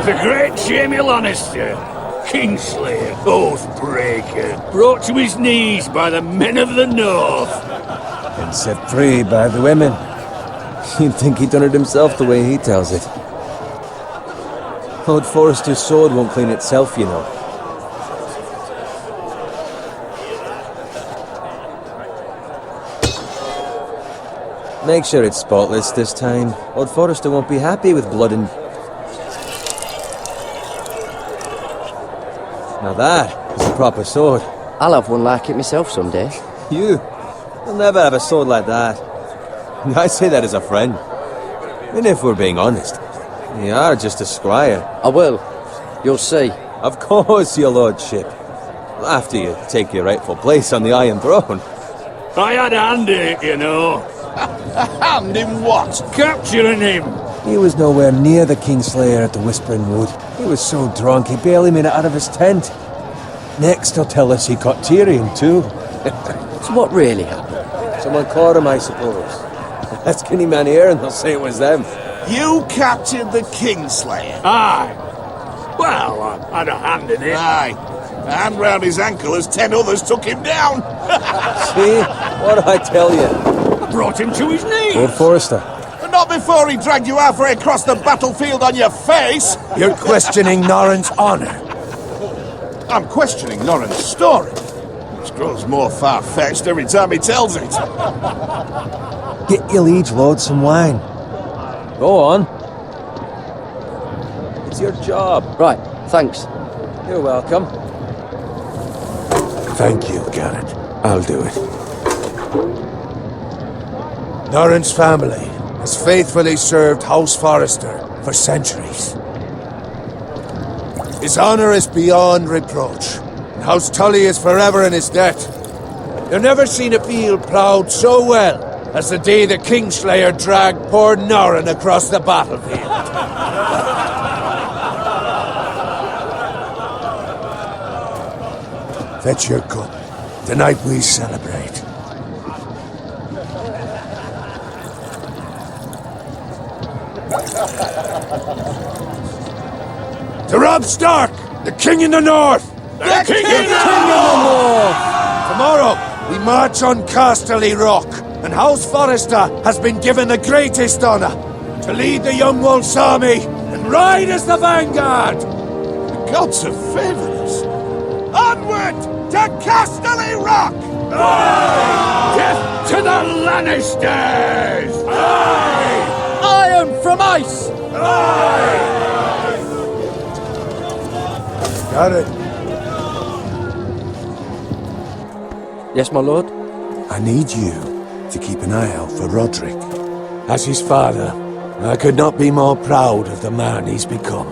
The great Jaime Lannister, Kingslayer, Oathbreaker, brought to his knees by the men of the North. And set free by the women. You'd think he done it himself the way he tells it. Lord Forrester's sword won't clean itself, you know. Make sure it's spotless this time. Lord Forrester won't be happy with blood and... Now that is a proper sword. I'll have one like it myself someday. You? You'll never have a sword like that. I say that as a friend. And if we're being honest, you are just a squire. I will. You'll see. Of course, your lordship. After you take your rightful place on the Iron Throne. I had a hand in it, you know. Hand in what? Capturing him. He was nowhere near the Kingslayer at the Whispering Wood. He was so drunk he barely made it out of his tent. Next he'll tell us he caught Tyrion too. So what really happened? Someone caught him, I suppose. Ask any man here and they'll say it was them. You captured the Kingslayer? Aye. Well, I had a hand in it. Aye. A hand round his ankle as 10 others took him down. See? What did I tell you? I brought him to his knees. Lord Forrester. But not before he dragged you halfway across the battlefield on your face. You're questioning Norrin's honor. I'm questioning Norrin's story, which grows more far-fetched every time he tells it. Get your liege lord some wine. Go on. It's your job. Right, thanks. You're welcome. Thank you, Garrett. I'll do it. Norrin's family has faithfully served House Forrester for centuries. His honor is beyond reproach, and House Tully is forever in his debt. You've never seen a field ploughed so well as the day the Kingslayer dragged poor Norrin across the battlefield. Fetch your cup. Tonight we celebrate. To Robb Stark, the King in the North! The King in the North! Tomorrow, we march on Casterly Rock, and House Forrester has been given the greatest honor to lead the Young Wolf's army and ride as the vanguard! The gods have favored us. Onward to Casterly Rock! Aye! Death to the Lannisters! Aye! Iron from ice! Aye! Got it. Yes, my lord? I need you to keep an eye out for Roderick. As his father, I could not be more proud of the man he's become.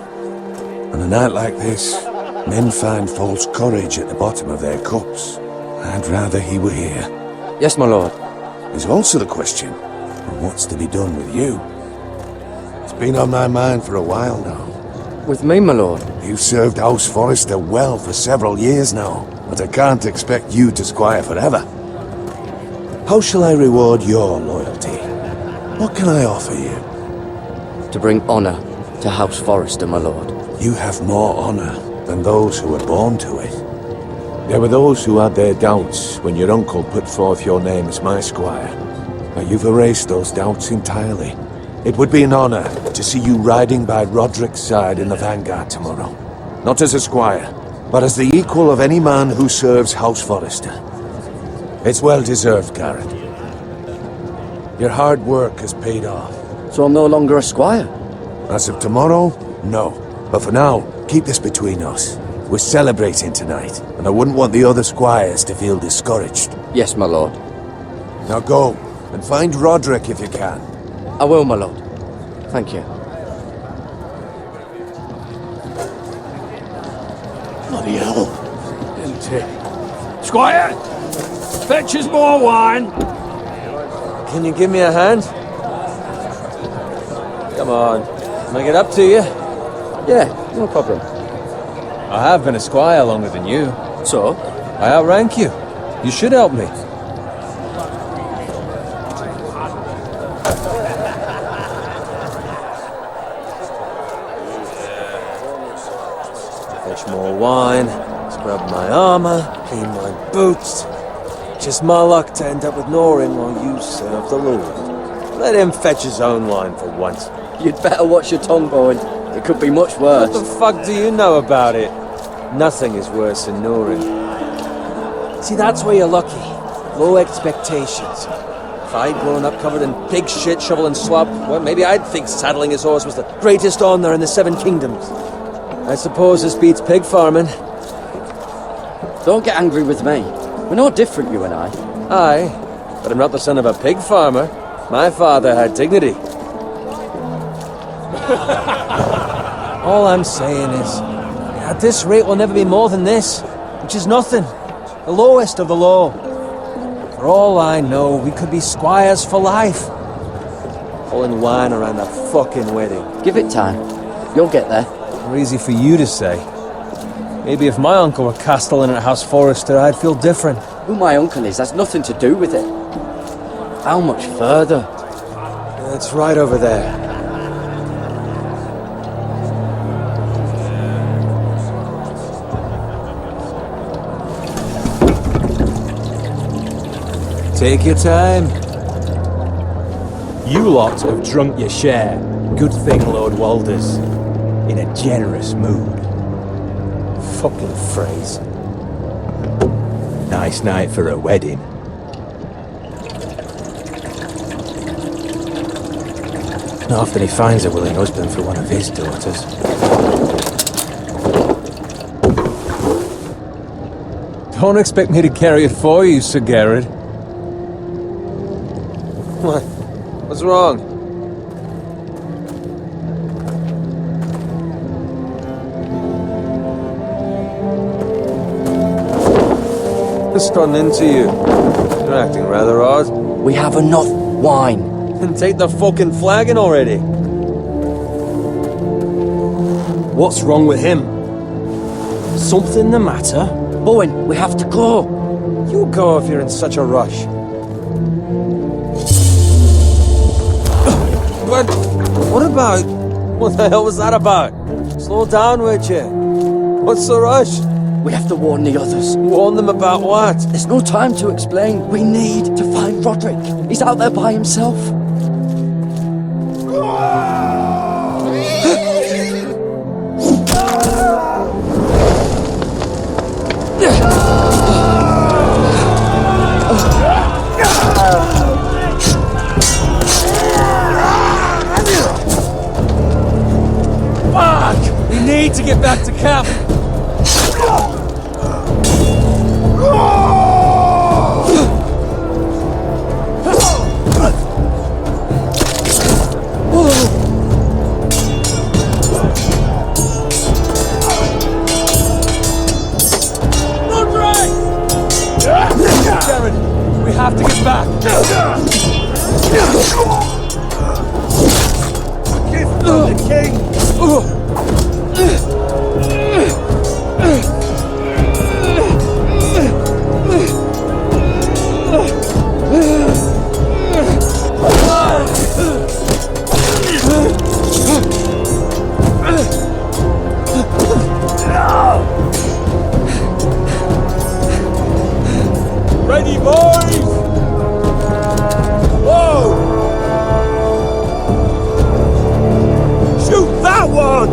On a night like this, men find false courage at the bottom of their cups. I'd rather he were here. Yes, my lord. There's also the question of what's to be done with you. It's been on my mind for a while now. With me, my lord? You've served House Forrester well for several years now, but I can't expect you to squire forever. How shall I reward your loyalty? What can I offer you? To bring honor to House Forrester, my lord. You have more honor than those who were born to it. There were those who had their doubts when your uncle put forth your name as my squire. But you've erased those doubts entirely. It would be an honor to see you riding by Roderick's side in the vanguard tomorrow. Not as a squire, but as the equal of any man who serves House Forrester. It's well deserved, Garrett. Your hard work has paid off. So I'm no longer a squire? As of tomorrow, no. But for now, keep this between us. We're celebrating tonight, and I wouldn't want the other squires to feel discouraged. Yes, my lord. Now go, and find Roderick if you can. I will, my lord. Thank you. Bloody hell. Squire, fetch us more wine. Can you give me a hand? Come on. Can I get up to you? Yeah, no problem. I have been a squire longer than you. So? I outrank you. You should help me. fetch more wine, scrub my armor, clean my boots. Just my luck to end up with Norin while you serve the Lord. Let him fetch his own wine for once. You'd better watch your tongue, Bowen. It could be much worse. What the fuck do you know about it? Nothing is worse than Norin. See, that's where you're lucky. Low expectations. If I'd grown up covered in pig shit, shovel and swab, well, maybe I'd think saddling his horse was the greatest honour in the Seven Kingdoms. I suppose this beats pig farming. Don't get angry with me. We're no different, you and I. Aye, but I'm not the son of a pig farmer. My father had dignity. All I'm saying is, at this rate we'll never be more than this, which is nothing. The lowest of the low. For all I know, we could be squires for life. Pulling wine around a fucking wedding. Give it time. You'll get there. More easy for you to say. Maybe if my uncle were castellan at House Forrester, I'd feel different. Who my uncle is has nothing to do with it. How much further? It's right over there. Take your time. You lot have drunk your share. Good thing Lord Walder's in a generous mood. Fucking phrase. Nice night for a wedding. Not often he finds a willing husband for one of his daughters. Don't expect me to carry it for you, Sir Garrett. What? What's wrong? Just run into you. You're acting rather odd. We have enough wine. Then take the fucking flagon already. What's wrong with him? Something the matter? Bowen, we have to go. You go if you're in such a rush. What about? What the hell was that about? Slow down, would you? What's the rush? We have to warn the others. Warn them about what? There's no time to explain. We need to find Roderick. He's out there by himself. Fuck! We need to get back to camp. Jared, we have to get back. Gift from the king. Ready, boys! Whoa! Shoot that one!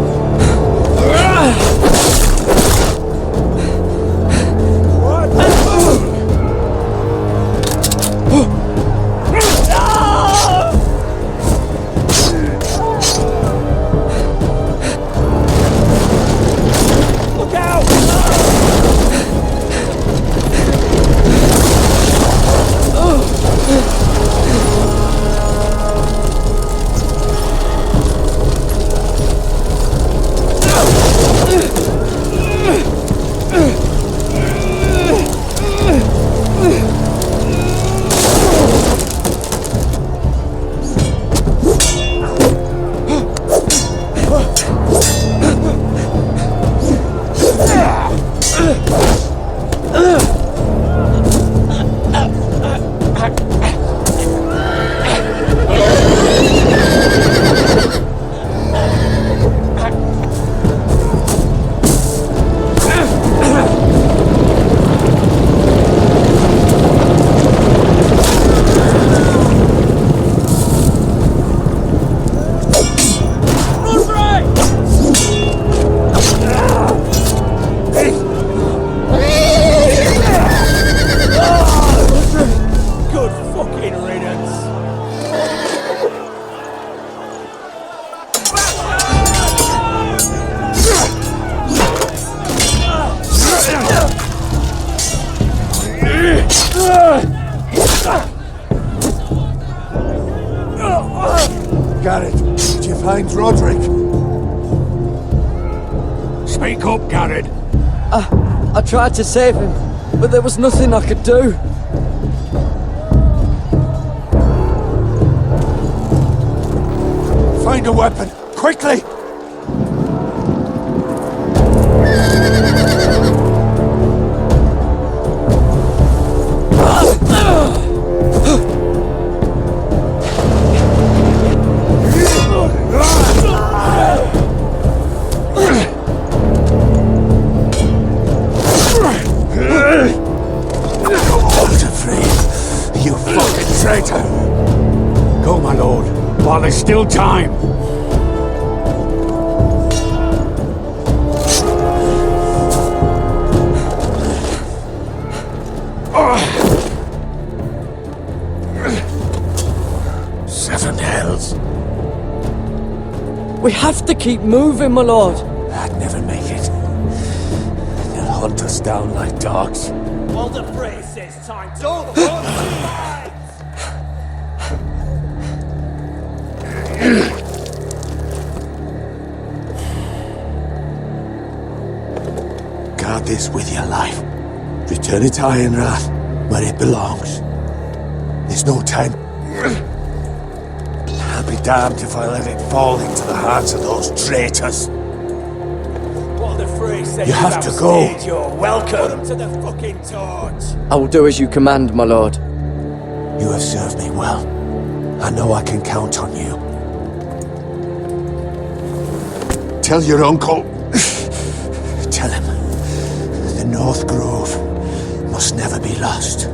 Garrett, did you find Roderick? Speak up, Garrett. I tried to save him, but there was nothing I could do. Find a weapon, quickly! You fucking traitor! Go, my lord, while there's still time. Seven hells. We have to keep moving, my lord. I'd never make it. They'll hunt us down like dogs. Walder Frey says time to overrun. Guard this with your life. Return it to Ironrath, where it belongs. There's no time. I'll be damned if I let it fall into the hands of those traitors. Walder Frey says You have to go. You're welcome. Put him to the fucking torch. I will do as you command, my lord. You have served me well. I know I can count on you. Tell your uncle. Tell him. The North Grove must never be lost.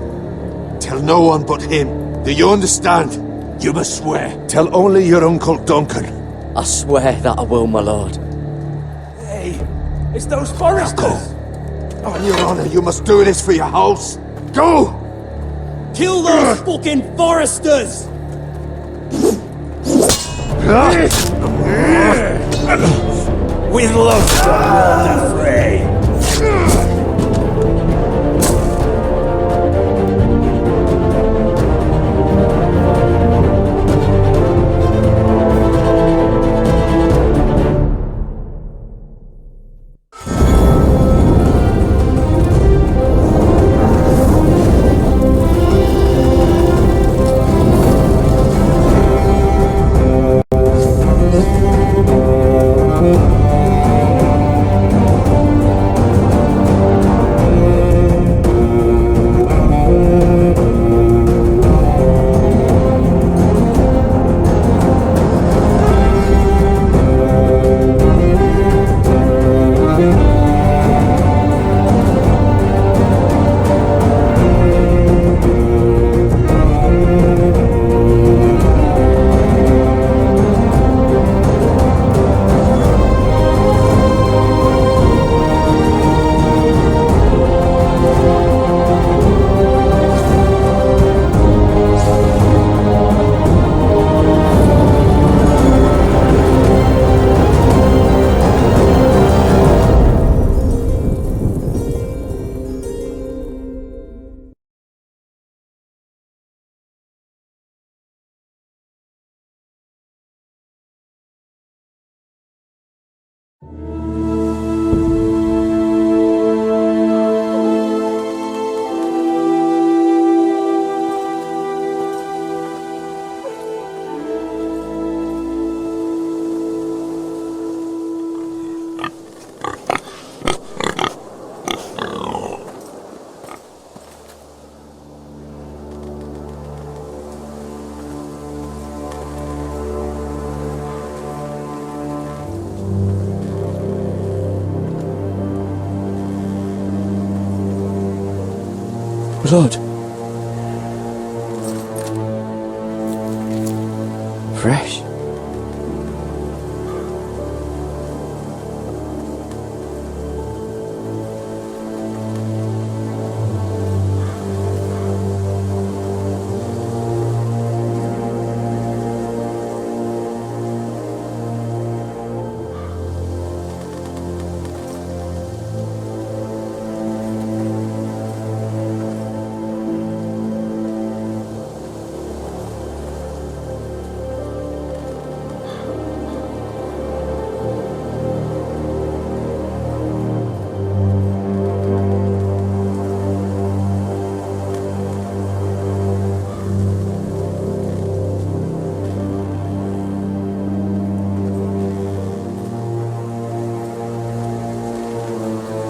Tell no one but him. Do you understand? You must swear. Tell only your Uncle Duncan. I swear that I will, my lord. Hey, it's those foresters. Go. On your honor, you must do this for your house. Go! Kill those fucking foresters. With love from Walder Frey. Blood. Fresh.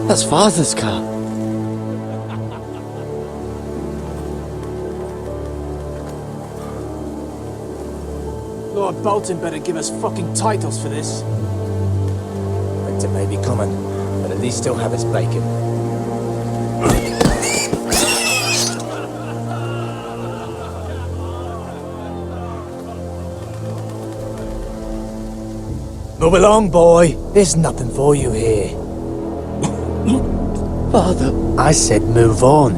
That's Father's car. Lord Bolton better give us fucking titles for this. Winter may be coming, but at least he'll have his bacon. Move along, boy. There's nothing for you here. Father, I said move on.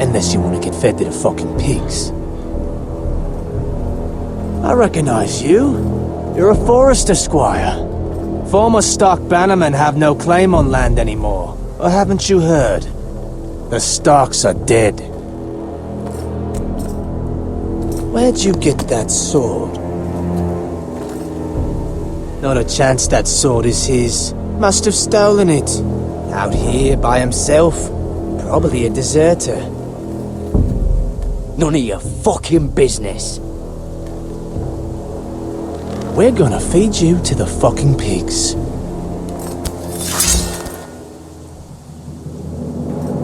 Unless you want to get fed to the fucking pigs. I recognize you. You're a Forester squire. Former stock bannermen have no claim on land anymore. Or haven't you heard? The Starks are dead. Where'd you get that sword? Not a chance that sword is his. Must have stolen it. Out here by himself. Probably a deserter. none of your fucking business. We're gonna feed you to the fucking pigs.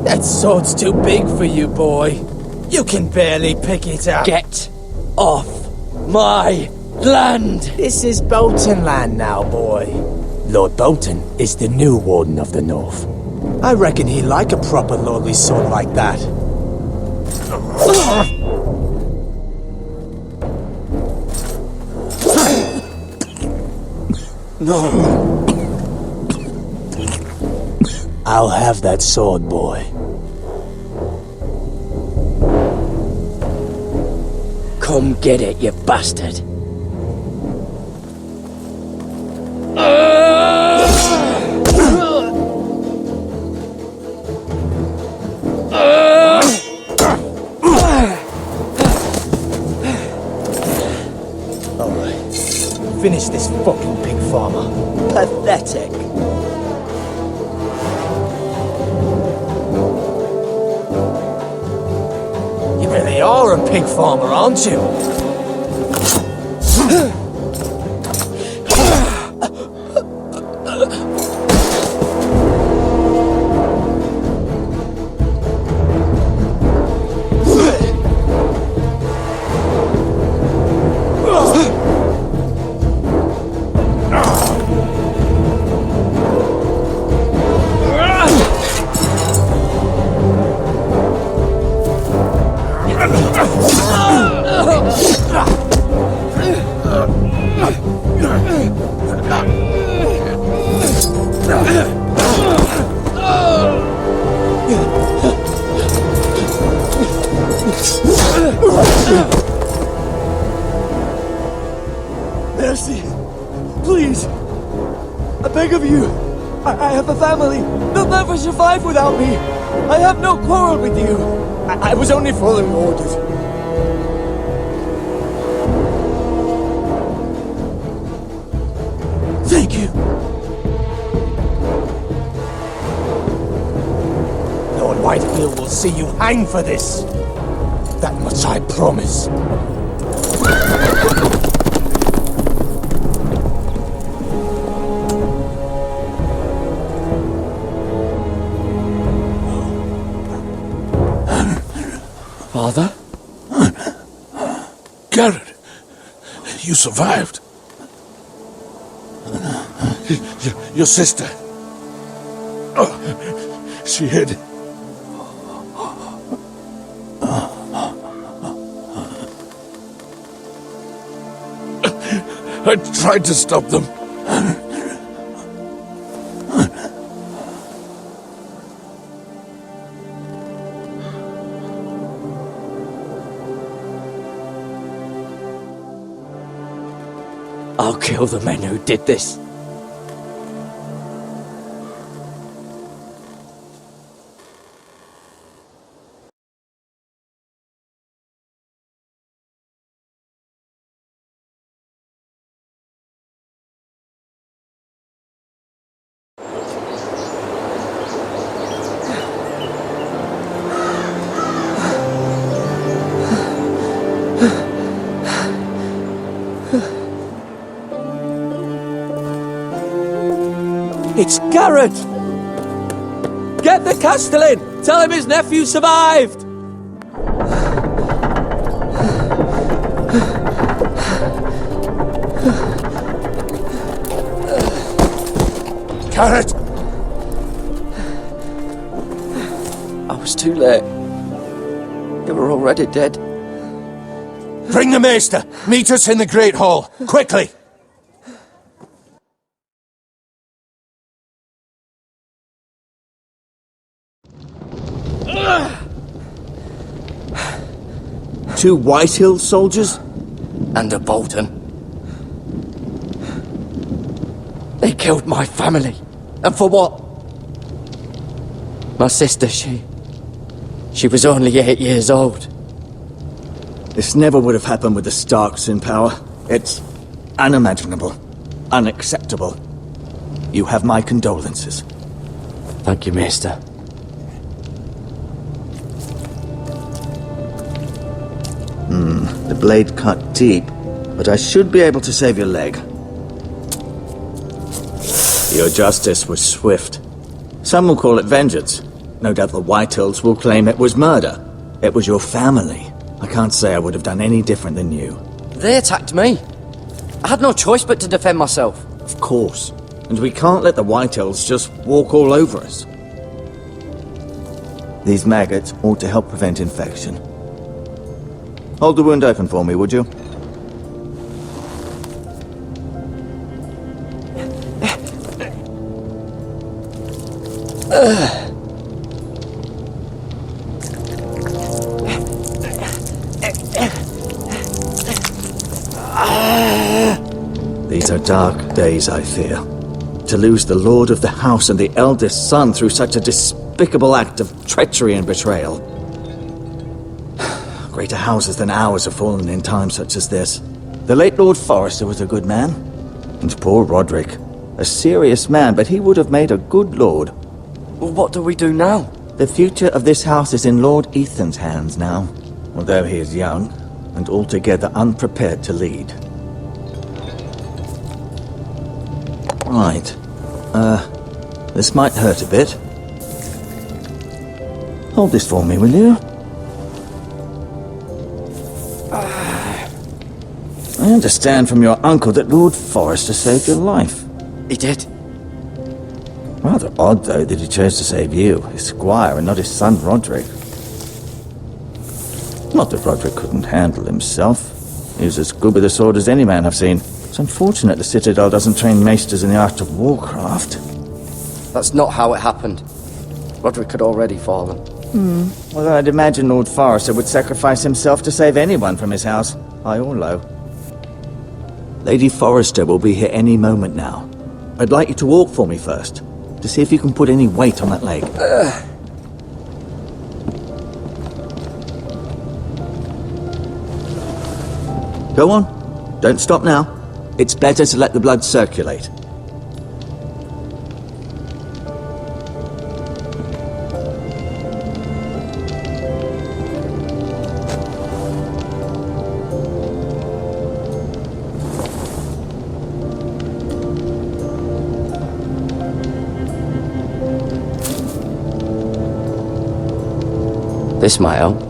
That sword's too big for you, boy. You can barely pick it up. Get off my land! This is Bolton land now, boy. Lord Bolton is the new Warden of the North. I reckon he'd like a proper lordly sword like that. No. I'll have that sword, boy. Come get it, you bastard. Alright. Finish this fucking pig farmer. Pathetic. You really are a pig farmer, aren't you? Mercy! Please! I beg of you! I have a family! They'll never survive without me! I have no quarrel with you! I was only following orders. Thank you! Lord Whitefield will see you hang for this. That much I promise. Father? Garrett, you survived. Your sister. Oh, she hid. I tried to stop them. I'll kill the men who did this. It's Garrett! Get the Castellan! Tell him his nephew survived! Carrot! I was too late. They were already dead. Bring the Maester! Meet us in the Great Hall! Quickly! Two Whitehill soldiers? And a Bolton. They killed my family. And for what? My sister, she was only 8 years old. This never would have happened with the Starks in power. It's unimaginable. Unacceptable. You have my condolences. Thank you, Maester. The blade cut deep, but I should be able to save your leg. Your justice was swift. Some will call it vengeance. No doubt the Whitehills will claim it was murder. It was your family. I can't say I would have done any different than you. They attacked me. I had no choice but to defend myself. Of course. And we can't let the Whitehills just walk all over us. These maggots ought to help prevent infection. Hold the wound open for me, would you? These are dark days, I fear. To lose the lord of the house and the eldest son through such a despicable act of treachery and betrayal. Greater houses than ours have fallen in times such as this. The late Lord Forrester was a good man. And poor Roderick. A serious man, but he would have made a good lord. Well, what do we do now? The future of this house is in Lord Ethan's hands now. Although he is young, and altogether unprepared to lead. Right. This might hurt a bit. Hold this for me, will you? I understand from your uncle that Lord Forrester saved your life. He did. Rather odd, though, that he chose to save you, his squire, and not his son Roderick. Not that Roderick couldn't handle himself. He was as good with a sword as any man I've seen. It's unfortunate the Citadel doesn't train maesters in the art of warcraft. That's not how it happened. Roderick had already fallen. Although I'd imagine Lord Forrester would sacrifice himself to save anyone from his house, high or low. Lady Forrester will be here any moment now. I'd like you to walk for me first, to see if you can put any weight on that leg. Go on. Don't stop now. It's better to let the blood circulate. This might help.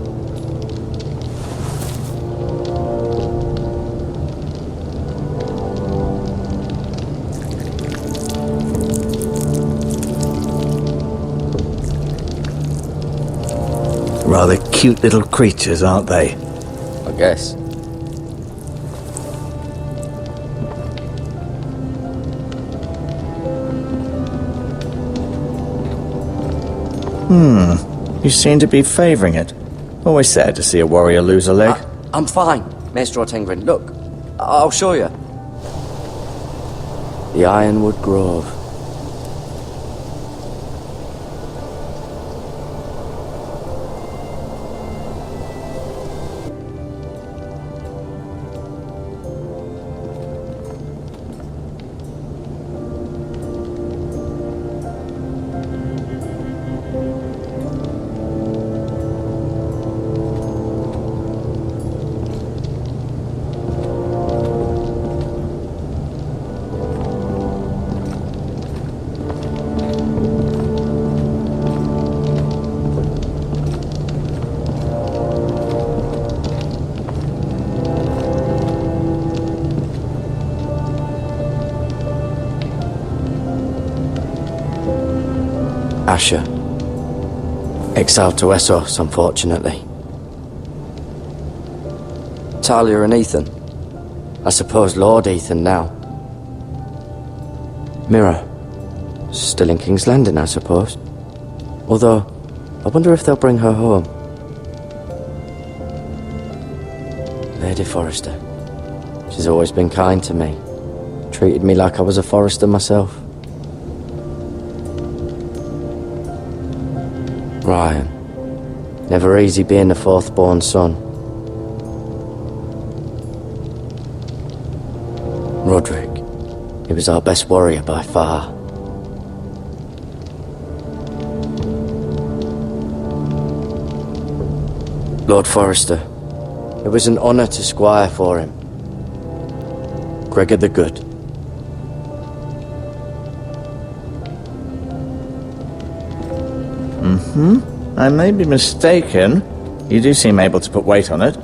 Rather cute little creatures, aren't they? I guess. You seem to be favouring it. Always sad to see a warrior lose a leg. I'm fine, Maester Ortengrin. Look, I'll show you. The Ironwood Grove. Asher. Exiled to Essos, unfortunately. Talia and Ethan. I suppose Lord Ethan now. Mira. Still in King's Landing, I suppose. Although, I wonder if they'll bring her home. Lady Forrester. She's always been kind to me. Treated me like I was a Forrester myself. Ryan. Never easy being the fourth-born son. Roderick. He was our best warrior by far. Lord Forrester. It was an honor to squire for him. Gregor the Good. I may be mistaken. You do seem able to put weight on it.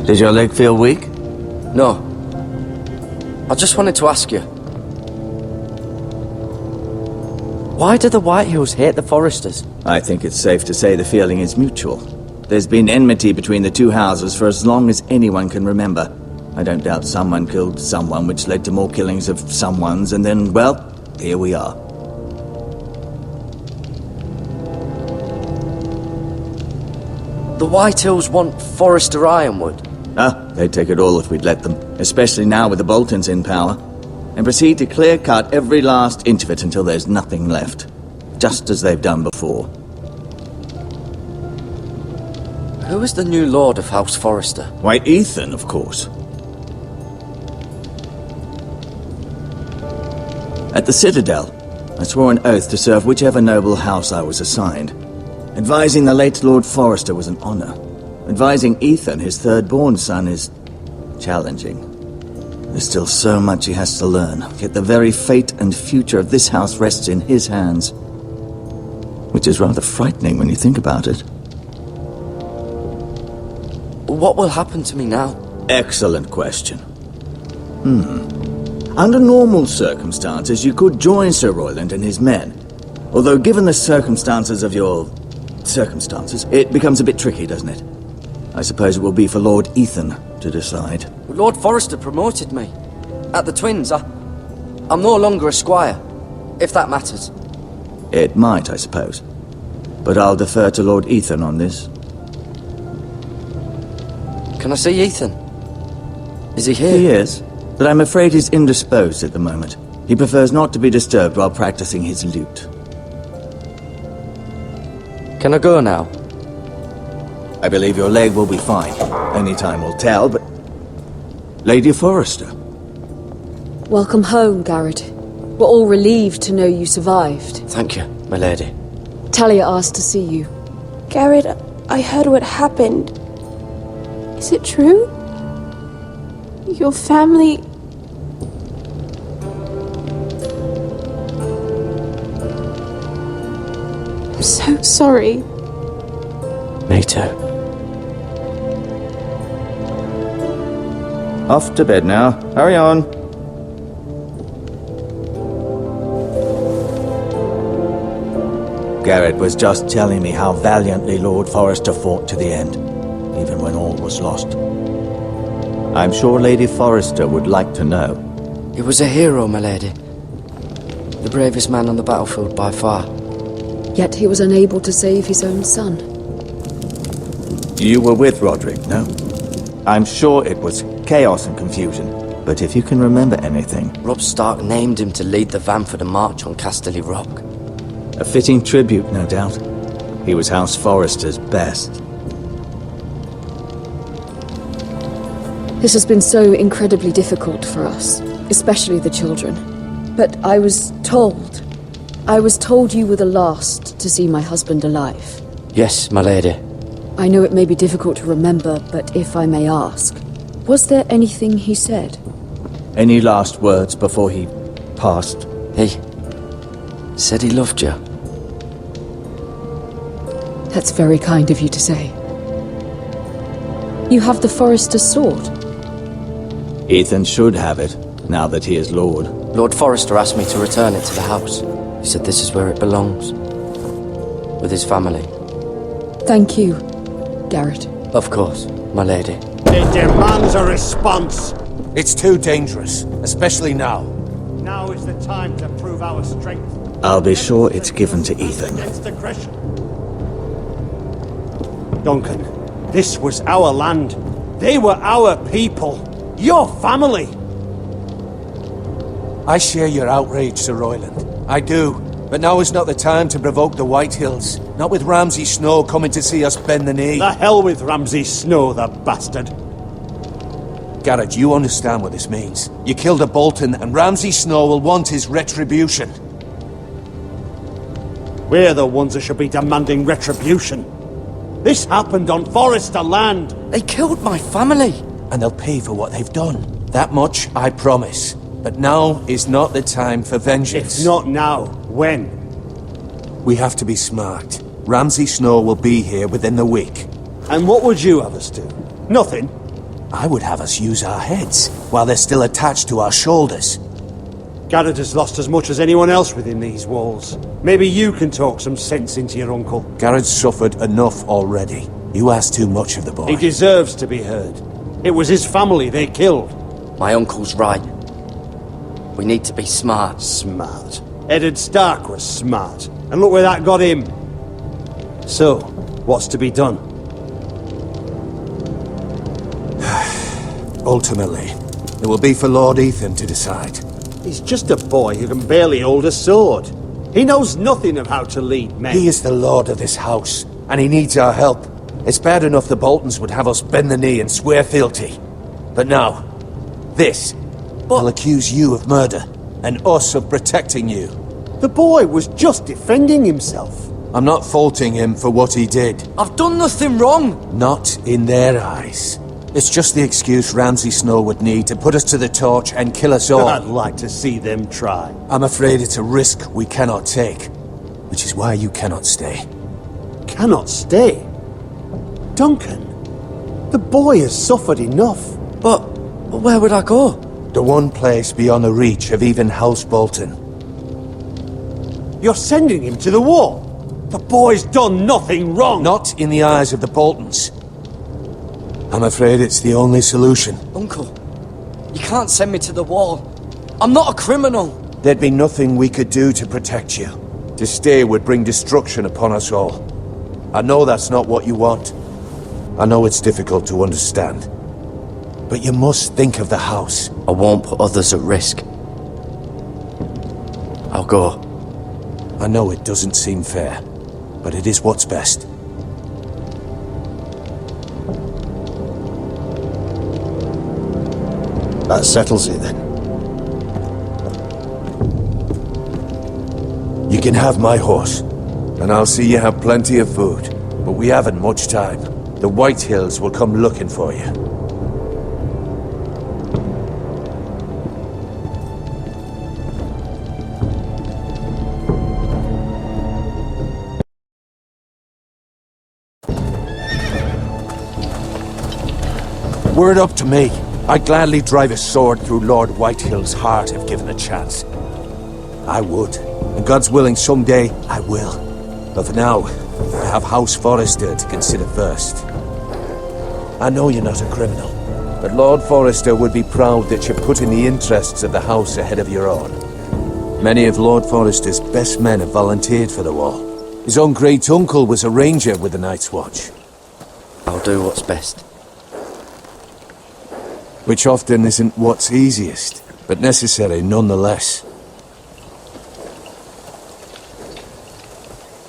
Does your leg feel weak? No. I just wanted to ask you. Why do the Whitehills hate the Forresters? I think it's safe to say the feeling is mutual. There's been enmity between the two houses for as long as anyone can remember. I don't doubt someone killed someone, which led to more killings of someones, and then, well, here we are. The Whitehills want Forrester Ironwood. They'd take it all if we'd let them, especially now with the Boltons in power, and proceed to clear-cut every last inch of it until there's nothing left, just as they've done before. Who is the new Lord of House Forrester? White Ethan, of course. At the Citadel, I swore an oath to serve whichever noble house I was assigned. Advising the late Lord Forrester was an honor. Advising Ethan, his third-born son, is challenging. There's still so much he has to learn, yet the very fate and future of this house rests in his hands. Which is rather frightening when you think about it. What will happen to me now? Excellent question. Under normal circumstances, you could join Sir Royland and his men. Although given the circumstances of your circumstances, it becomes a bit tricky, doesn't it? I suppose it will be for Lord Ethan to decide. Lord Forrester promoted me. At the Twins, I'm no longer a squire, if that matters. It might, I suppose. But I'll defer to Lord Ethan on this. Can I see Ethan? Is he here? He is, but I'm afraid he's indisposed at the moment. He prefers not to be disturbed while practicing his lute. Can I go now? I believe your leg will be fine. Only time will tell, but... Lady Forrester. Welcome home, Garrett. We're all relieved to know you survived. Thank you, my lady. Talia asked to see you. Garrett, I heard what happened. Is it true? Your family... I'm so sorry. Me too. Off to bed now. Hurry on. Garrett was just telling me how valiantly Lord Forrester fought to the end, even when all was lost. I'm sure Lady Forrester would like to know. He was a hero, my lady. The bravest man on the battlefield by far. Yet he was unable to save his own son. You were with Roderick, no? I'm sure it was chaos and confusion, but if you can remember anything... Robb Stark named him to lead the Vamford march on Casterly Rock. A fitting tribute, no doubt. He was House Forrester's best. This has been so incredibly difficult for us, especially the children. But I was told you were the last to see my husband alive. Yes, my lady. I know it may be difficult to remember, but if I may ask, was there anything he said? Any last words before he passed? He said he loved you. That's very kind of you to say. You have the Forester's sword. Ethan should have it, now that he is Lord. Lord Forrester asked me to return it to the house. He said this is where it belongs. With his family. Thank you, Garrett. Of course, my lady. It demands a response. It's too dangerous, especially now. Now is the time to prove our strength. I'll be sure it's given to Ethan. Against aggression. Duncan, this was our land. They were our people. Your family. I share your outrage, Sir Royland. I do. But now is not the time to provoke the Whitehills. Not with Ramsay Snow coming to see us bend the knee. The hell with Ramsay Snow, the bastard. Garrett, you understand what this means. You killed a Bolton, and Ramsay Snow will want his retribution. We're the ones that should be demanding retribution. This happened on Forester land. They killed my family. And they'll pay for what they've done. That much, I promise. But now is not the time for vengeance. If not now, when? We have to be smart. Ramsay Snow will be here within the week. And what would you have us do? Nothing? I would have us use our heads, while they're still attached to our shoulders. Garrett has lost as much as anyone else within these walls. Maybe you can talk some sense into your uncle. Garrett's suffered enough already. You ask too much of the boy. He deserves to be heard. It was his family they killed. My uncle's right. We need to be smart. Smart. Eddard Stark was smart. And look where that got him. So, what's to be done? Ultimately, it will be for Lord Ethan to decide. He's just a boy who can barely hold a sword. He knows nothing of how to lead men. He is the lord of this house, and he needs our help. It's bad enough the Boltons would have us bend the knee and swear fealty. But now, this will accuse you of murder, and us of protecting you. The boy was just defending himself. I'm not faulting him for what he did. I've done nothing wrong. Not in their eyes. It's just the excuse Ramsay Snow would need to put us to the torch and kill us all. I'd like to see them try. I'm afraid it's a risk we cannot take, which is why you cannot stay. Cannot stay? Duncan, the boy has suffered enough. But where would I go? The one place beyond the reach of even House Bolton. You're sending him to the wall? The boy's done nothing wrong! Not in the eyes of the Boltons. I'm afraid it's the only solution. Uncle, you can't send me to the wall. I'm not a criminal. There'd be nothing we could do to protect you. To stay would bring destruction upon us all. I know that's not what you want. I know it's difficult to understand. But you must think of the house. I won't put others at risk. I'll go. I know it doesn't seem fair, but it is what's best. That settles it then. You can have my horse, and I'll see you have plenty of food. But we haven't much time. The Whitehills will come looking for you. Were it up to me, I'd gladly drive a sword through Lord Whitehill's heart if given the chance. I would. And God's willing, someday I will. But for now, I have House Forrester to consider first. I know you're not a criminal, but Lord Forrester would be proud that you're putting the interests of the house ahead of your own. Many of Lord Forrester's best men have volunteered for the wall. His own great-uncle was a ranger with the Night's Watch. I'll do what's best. Which often isn't what's easiest, but necessary nonetheless.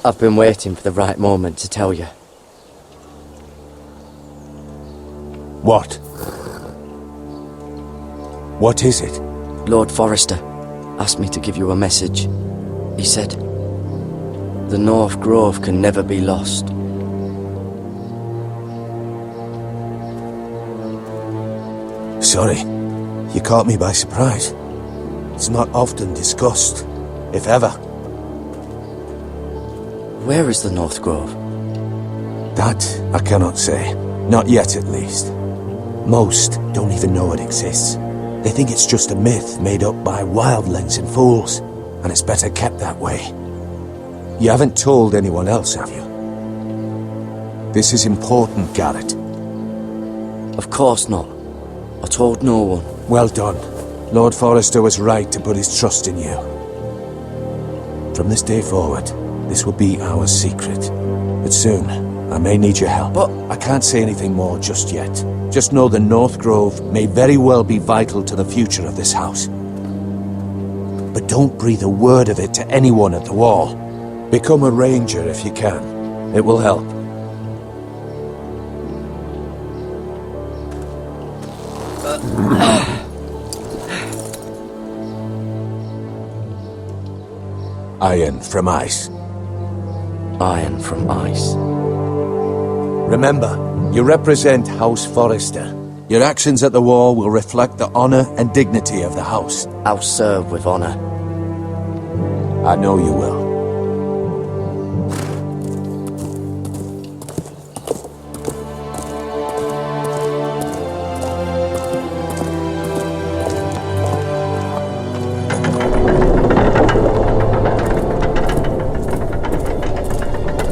I've been waiting for the right moment to tell you. What? What is it? Lord Forrester asked me to give you a message. He said, the North Grove can never be lost. sorry. You caught me by surprise. It's not often discussed, if ever. Where is the North Grove? That I cannot say. Not yet, at least. Most don't even know it exists. They think it's just a myth made up by wildlings and fools, and it's better kept that way. You haven't told anyone else, have you? This is important, Garrett. Of course not. I told no one. Well done. Lord Forrester was right to put his trust in you. From this day forward, this will be our secret. But soon, I may need your help. But I can't say anything more just yet. Just know the North Grove may very well be vital to the future of this house. But don't breathe a word of it to anyone at the wall. Become a ranger if you can. It will help. Iron from ice. Iron from ice. Remember, you represent House Forrester. Your actions at the war will reflect the honor and dignity of the house. I'll serve with honor. I know you will.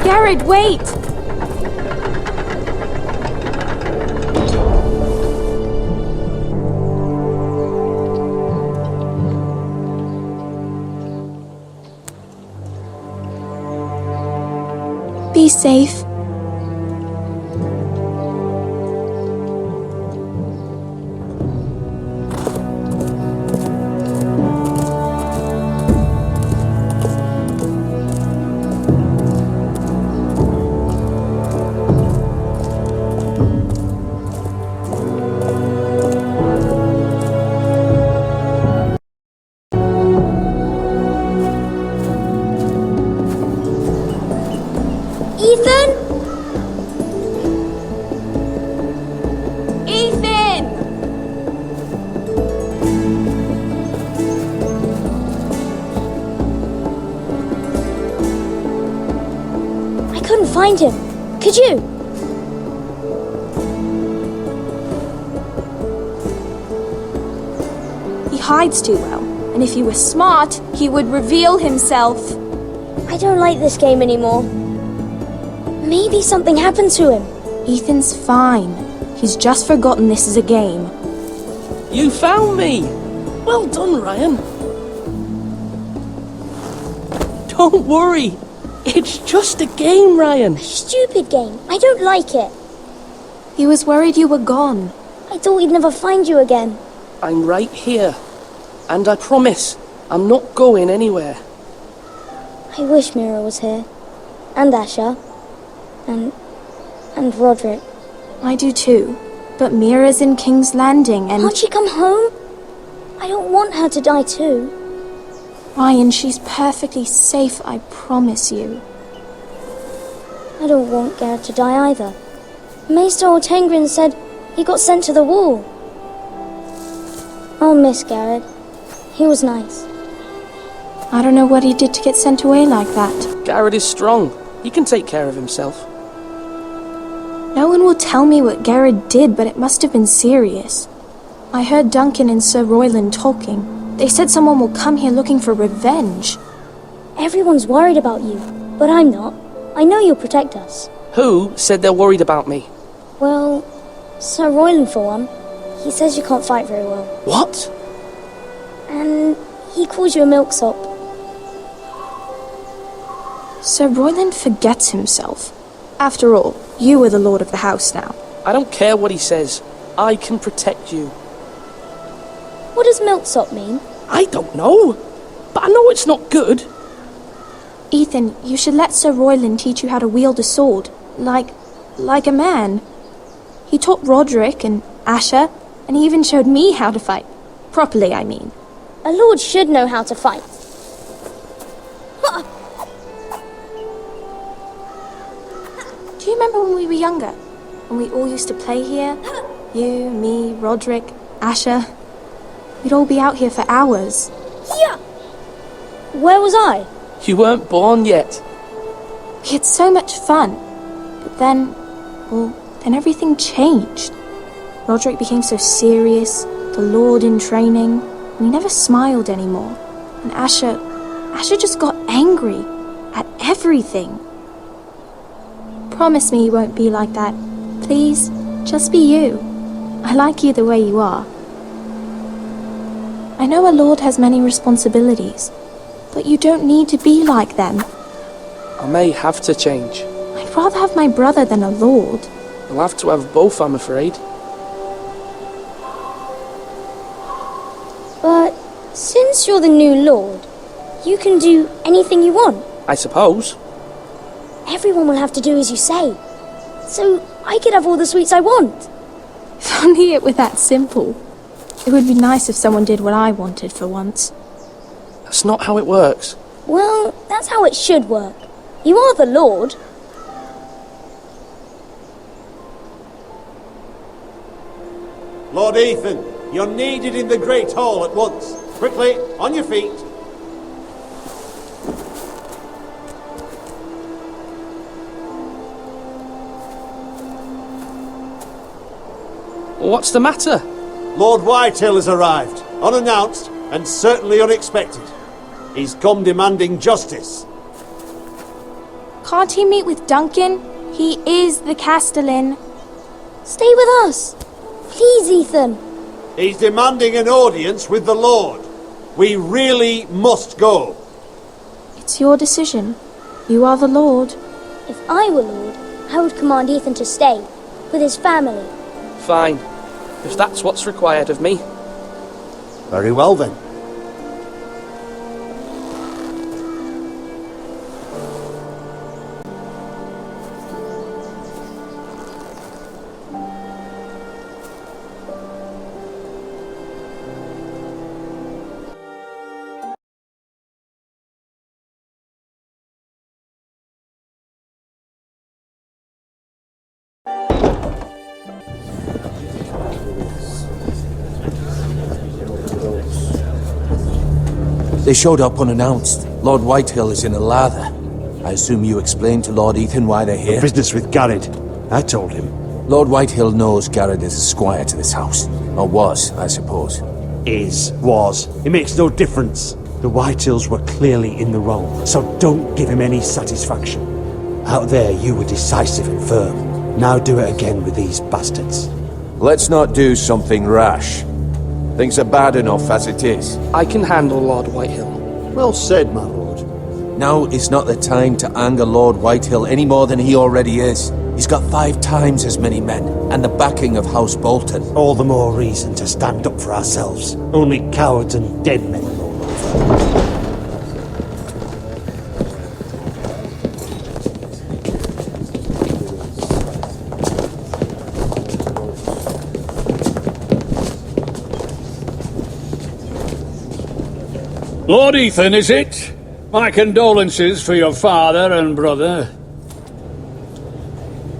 Garrett, wait! Be safe. Ethan? Ethan! I couldn't find him. Could you? He hides too well, and if he were smart, he would reveal himself. I don't like this game anymore. Maybe something happened to him. Ethan's fine. He's just forgotten this is a game. You found me! Well done, Ryan. Don't worry. It's just a game, Ryan. Stupid game. I don't like it. He was worried you were gone. I thought we'd never find you again. I'm right here. And I promise, I'm not going anywhere. I wish Mira was here. And Asher. And Roderick. I do too. But Mira's in King's Landing and... Can't she come home? I don't want her to die too. Ryan, she's perfectly safe, I promise you. I don't want Garrett to die either. Maester Ortengrin said he got sent to the wall. I'll miss Garrett. He was nice. I don't know what he did to get sent away like that. Garrett is strong. He can take care of himself. No one will tell me what Garrett did, but it must have been serious. I heard Duncan and Sir Royland talking. They said someone will come here looking for revenge. Everyone's worried about you, but I'm not. I know you'll protect us. Who said they're worried about me? Well, Sir Royland for one. He says you can't fight very well. What? And he calls you a milksop. Sir Royland forgets himself. After all, you are the lord of the house now. I don't care what he says. I can protect you. What does milksop mean? I don't know. But I know it's not good. Ethan, you should let Sir Royland teach you how to wield a sword. Like a man. He taught Roderick and Asher, and he even showed me how to fight. Properly, I mean. A lord should know how to fight. Do you remember when we were younger? When we all used to play here? You, me, Roderick, Asher, we'd all be out here for hours. Yeah! Where was I? You weren't born yet. We had so much fun. But then, then everything changed. Roderick became so serious, the Lord in training, and he never smiled anymore. And Asher just got angry at everything. Promise me you won't be like that. Please, just be you. I like you the way you are. I know a lord has many responsibilities, but you don't need to be like them. I may have to change. I'd rather have my brother than a lord. I'll have to have both, I'm afraid. But since you're the new lord, you can do anything you want. I suppose. Everyone will have to do as you say. So I could have all the sweets I want. If only it were that simple. It would be nice if someone did what I wanted for once. That's not how it works. Well, that's how it should work. You are the lord. Lord Ethan, you're needed in the Great Hall at once. Quickly, on your feet. What's the matter? Lord Whitehill has arrived, unannounced and certainly unexpected. He's come demanding justice. Can't he meet with Duncan? He is the Castellan. Stay with us. Please, Ethan. He's demanding an audience with the Lord. We really must go. It's your decision. You are the Lord. If I were lord, I would command Ethan to stay, with his family. Fine. If that's what's required of me. Very well then. They showed up unannounced. Lord Whitehill is in a lather. I assume you explained to Lord Ethan why they're here? Business with Garrett. I told him. Lord Whitehill knows Garrett is a squire to this house. Or was, I suppose. Was. It makes no difference. The Whitehills were clearly in the wrong, so don't give him any satisfaction. Out there, you were decisive and firm. Now do it again with these bastards. Let's not do something rash. Things are bad enough as it is. I can handle Lord Whitehill. Well said, my lord. Now is not the time to anger Lord Whitehill any more than he already is. He's got 5 times as many men, and the backing of House Bolton. All the more reason to stand up for ourselves. Only cowards and dead men roll over. Lord Ethan, is it? My condolences for your father and brother.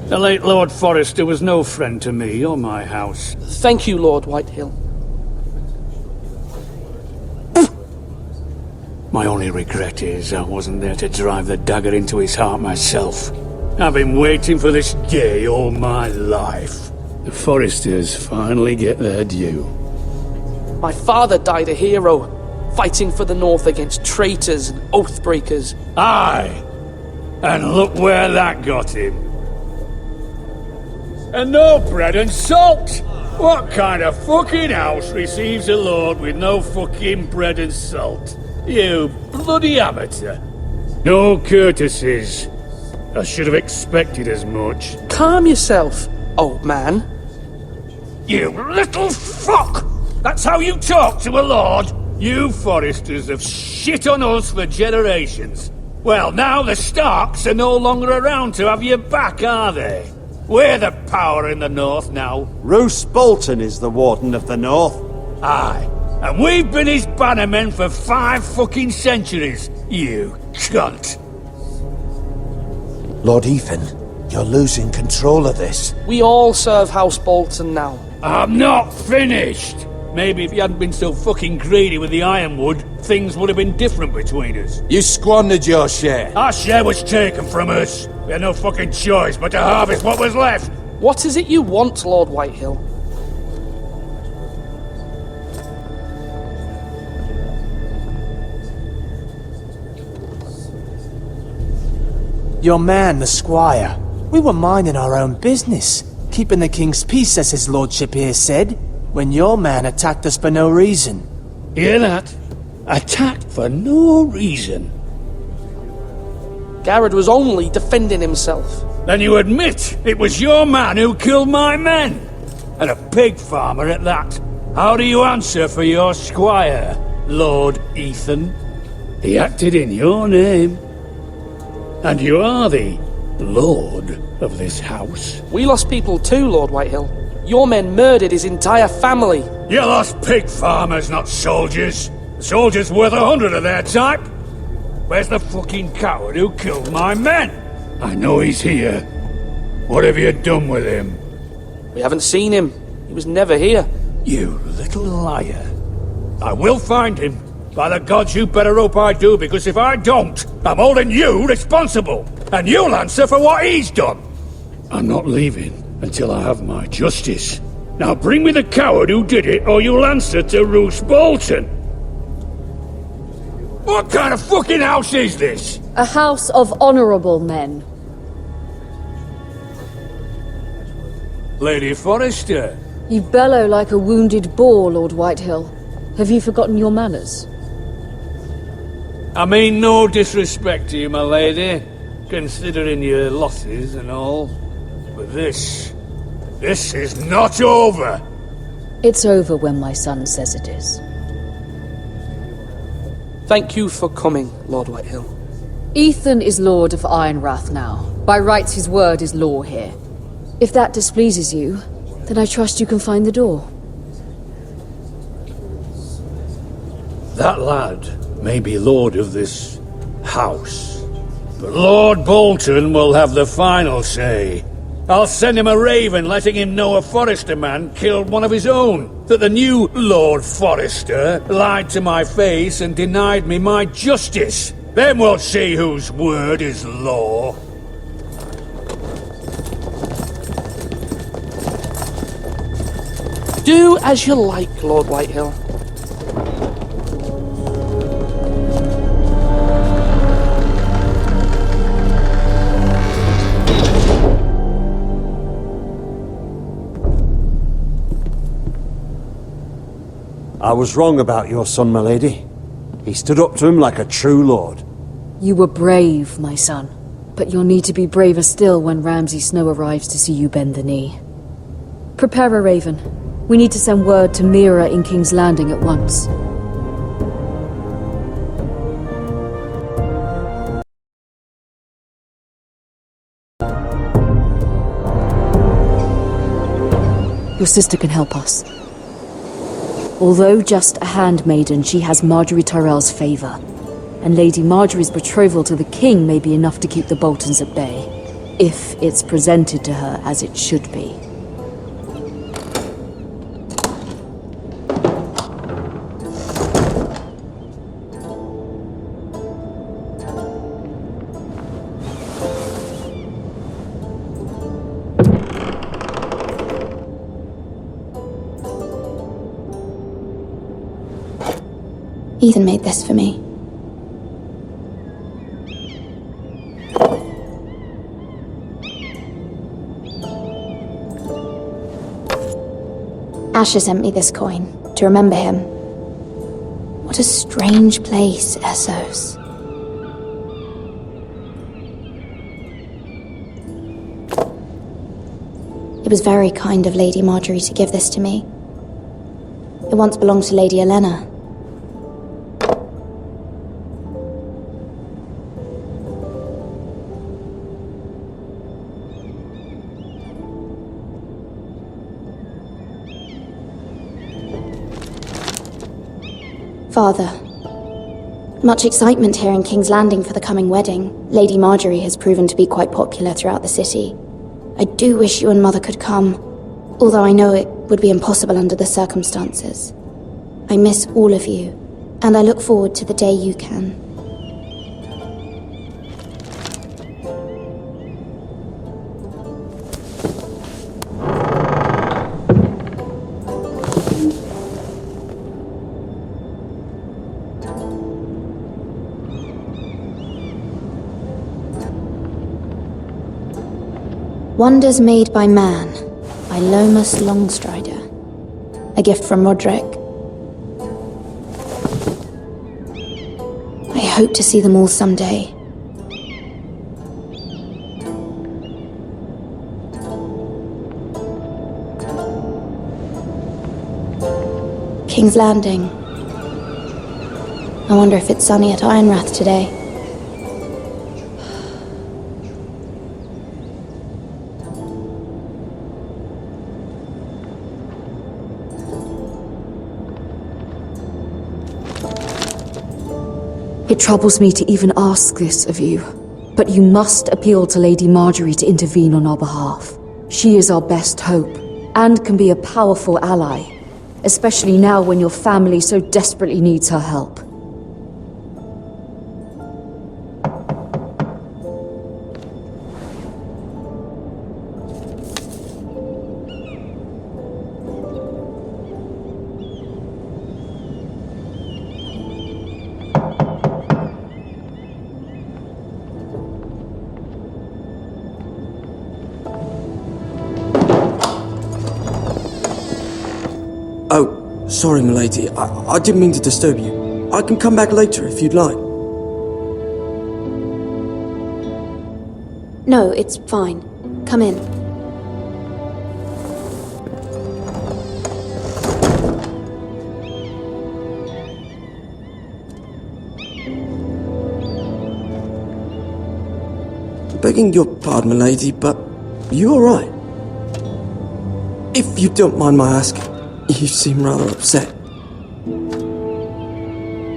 The late Lord Forrester was no friend to me or my house. Thank you, Lord Whitehill. My only regret is I wasn't there to drive the dagger into his heart myself. I've been waiting for this day all my life. The Forresters finally get their due. My father died a hero, fighting for the North against traitors and oath-breakers. Aye! And look where that got him. And no bread and salt! What kind of fucking house receives a lord with no fucking bread and salt? You bloody amateur. No courtesies. I should have expected as much. Calm yourself, old man. You little fuck! That's how you talk to a lord? You Forresters have shit on us for generations. Well, now the Starks are no longer around to have your back, are they? We're the power in the North now. Roose Bolton is the Warden of the North. Aye. And we've been his bannermen for 5 fucking centuries, you cunt. Lord Ethan, you're losing control of this. We all serve House Bolton now. I'm not finished. Maybe if you hadn't been so fucking greedy with the ironwood, things would have been different between us. You squandered your share. Our share was taken from us. We had no fucking choice but to harvest what was left. What is it you want, Lord Whitehill? Your man, the squire. We were minding our own business, keeping the king's peace, as his lordship here said, when your man attacked us for no reason. Hear that? Attacked for no reason. Garrett was only defending himself. Then you admit it was your man who killed my men? And a pig farmer at that. How do you answer for your squire, Lord Ethan? He acted in your name. And you are the lord of this house. We lost people too, Lord Whitehill. Your men murdered his entire family. You lost pig farmers, not soldiers. The soldiers worth 100 of their type. Where's the fucking coward who killed my men? I know he's here. What have you done with him? We haven't seen him. He was never here. You little liar. I will find him. By the gods, you better hope I do, because if I don't, I'm holding you responsible. And you'll answer for what he's done. I'm not leaving until I have my justice. Now bring me the coward who did it, or you'll answer to Roose Bolton. What kind of fucking house is this? A house of honorable men. Lady Forrester. You bellow like a wounded boar, Lord Whitehill. Have you forgotten your manners? I mean no disrespect to you, my lady, considering your losses and all. But this is not over. It's over when my son says it is. Thank you for coming, Lord Whitehill. Ethan is Lord of Ironrath now. By rights, his word is law here. If that displeases you, then I trust you can find the door. That lad may be lord of this house, but Lord Bolton will have the final say. I'll send him a raven letting him know a Forrester man killed one of his own, that the new Lord Forrester lied to my face and denied me my justice. Then we'll see whose word is law. Do as you like, Lord Whitehill. I was wrong about your son, my lady. He stood up to him like a true lord. You were brave, my son. But you'll need to be braver still when Ramsay Snow arrives to see you bend the knee. Prepare a raven. We need to send word to Mira in King's Landing at once. Your sister can help us. Although just a handmaiden, she has Marjorie Tyrell's favor. And Lady Marjorie's betrothal to the king may be enough to keep the Boltons at bay, if it's presented to her as it should be. Ethan made this for me. Asher sent me this coin to remember him. What a strange place, Essos. It was very kind of Lady Marjorie to give this to me. It once belonged to Lady Elena. Father, much excitement here in King's Landing for the coming wedding. Lady Marjorie has proven to be quite popular throughout the city. I do wish you and Mother could come, although I know it would be impossible under the circumstances. I miss all of you, and I look forward to the day you can. Wonders Made by Man, by Lomas Longstrider. A gift from Roderick. I hope to see them all someday. King's Landing. I wonder if it's sunny at Ironrath today. It troubles me to even ask this of you, but you must appeal to Lady Marjorie to intervene on our behalf. She is our best hope, and can be a powerful ally, especially now when your family so desperately needs her help. Oh, sorry, milady. I didn't mean to disturb you. I can come back later if you'd like. No, it's fine. Come in. Begging your pardon, milady, but you alright? If you don't mind my asking, you seem rather upset.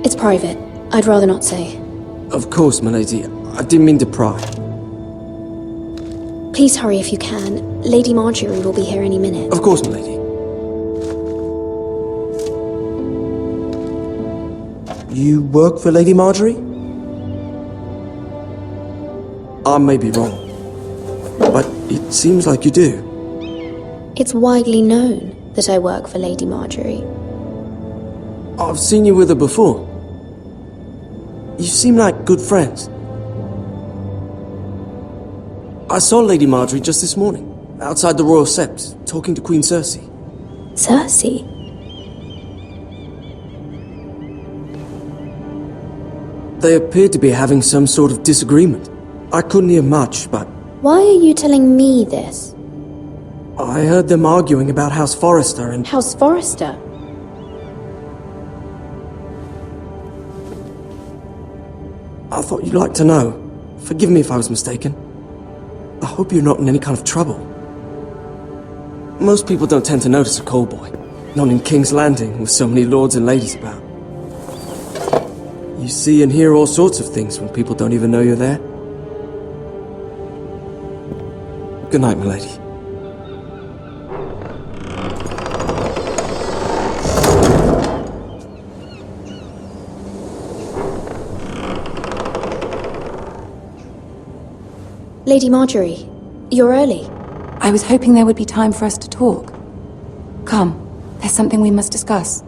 It's private. I'd rather not say. Of course, milady. I didn't mean to pry. Please hurry if you can. Lady Marjorie will be here any minute. Of course, milady. You work for Lady Marjorie? I may be wrong, but it seems like you do. It's widely known that I work for Lady Marjorie. I've seen you with her before. You seem like good friends. I saw Lady Marjorie just this morning, outside the Royal Sept, talking to Queen Cersei. Cersei? They appeared to be having some sort of disagreement. I couldn't hear much, but Why are you telling me this? I heard them arguing about House Forrester and... House Forrester? I thought you'd like to know. Forgive me if I was mistaken. I hope you're not in any kind of trouble. Most people don't tend to notice a call boy. Not in King's Landing, with so many lords and ladies about. You see and hear all sorts of things when people don't even know you're there. Good night, milady. Lady Marjorie, you're early. I was hoping there would be time for us to talk. Come, there's something we must discuss.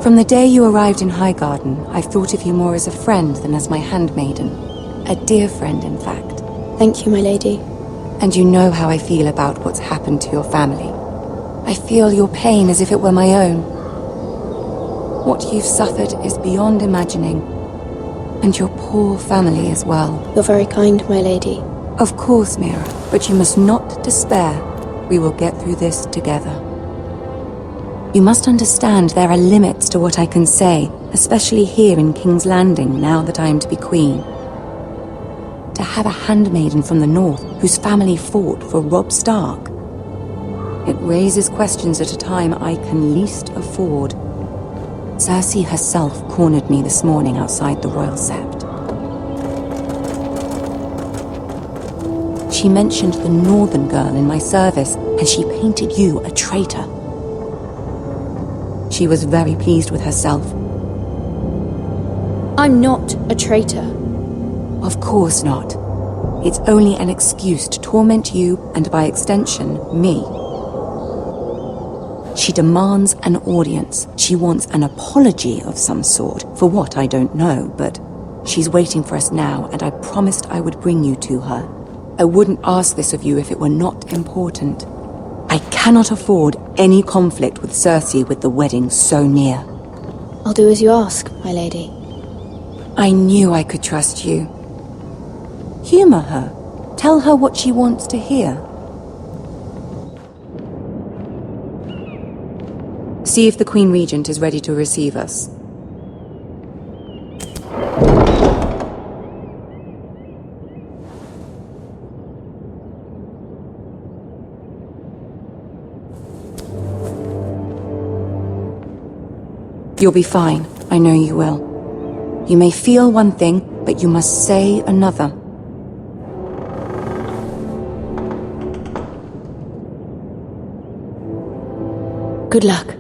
From the day you arrived in Highgarden, I've thought of you more as a friend than as my handmaiden. A dear friend, in fact. Thank you, my lady. And you know how I feel about what's happened to your family. I feel your pain as if it were my own. What you've suffered is beyond imagining. And your poor family as well. You're very kind, my lady. Of course, Mira, but you must not despair. We will get through this together. You must understand there are limits to what I can say, especially here in King's Landing, now that I am to be queen. To have a handmaiden from the north whose family fought for Robb Stark. It raises questions at a time I can least afford. Cersei herself cornered me this morning outside the Royal Sept. She mentioned the northern girl in my service, and she painted you a traitor. She was very pleased with herself. I'm not a traitor. Of course not. It's only an excuse to torment you, and by extension, me. She demands an audience. She wants an apology of some sort. For what, I don't know, but she's waiting for us now, and I promised I would bring you to her. I wouldn't ask this of you if it were not important. I cannot afford any conflict with Cersei with the wedding so near. I'll do as you ask, my lady. I knew I could trust you. Humor her. Tell her what she wants to hear. See if the Queen Regent is ready to receive us. You'll be fine. I know you will. You may feel one thing, but you must say another. Good luck.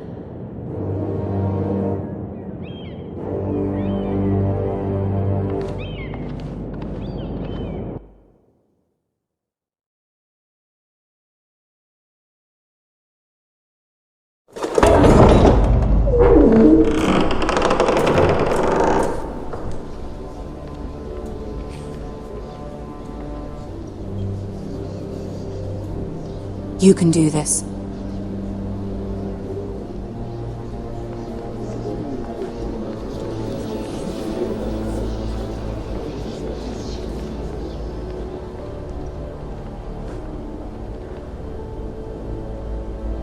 You can do this.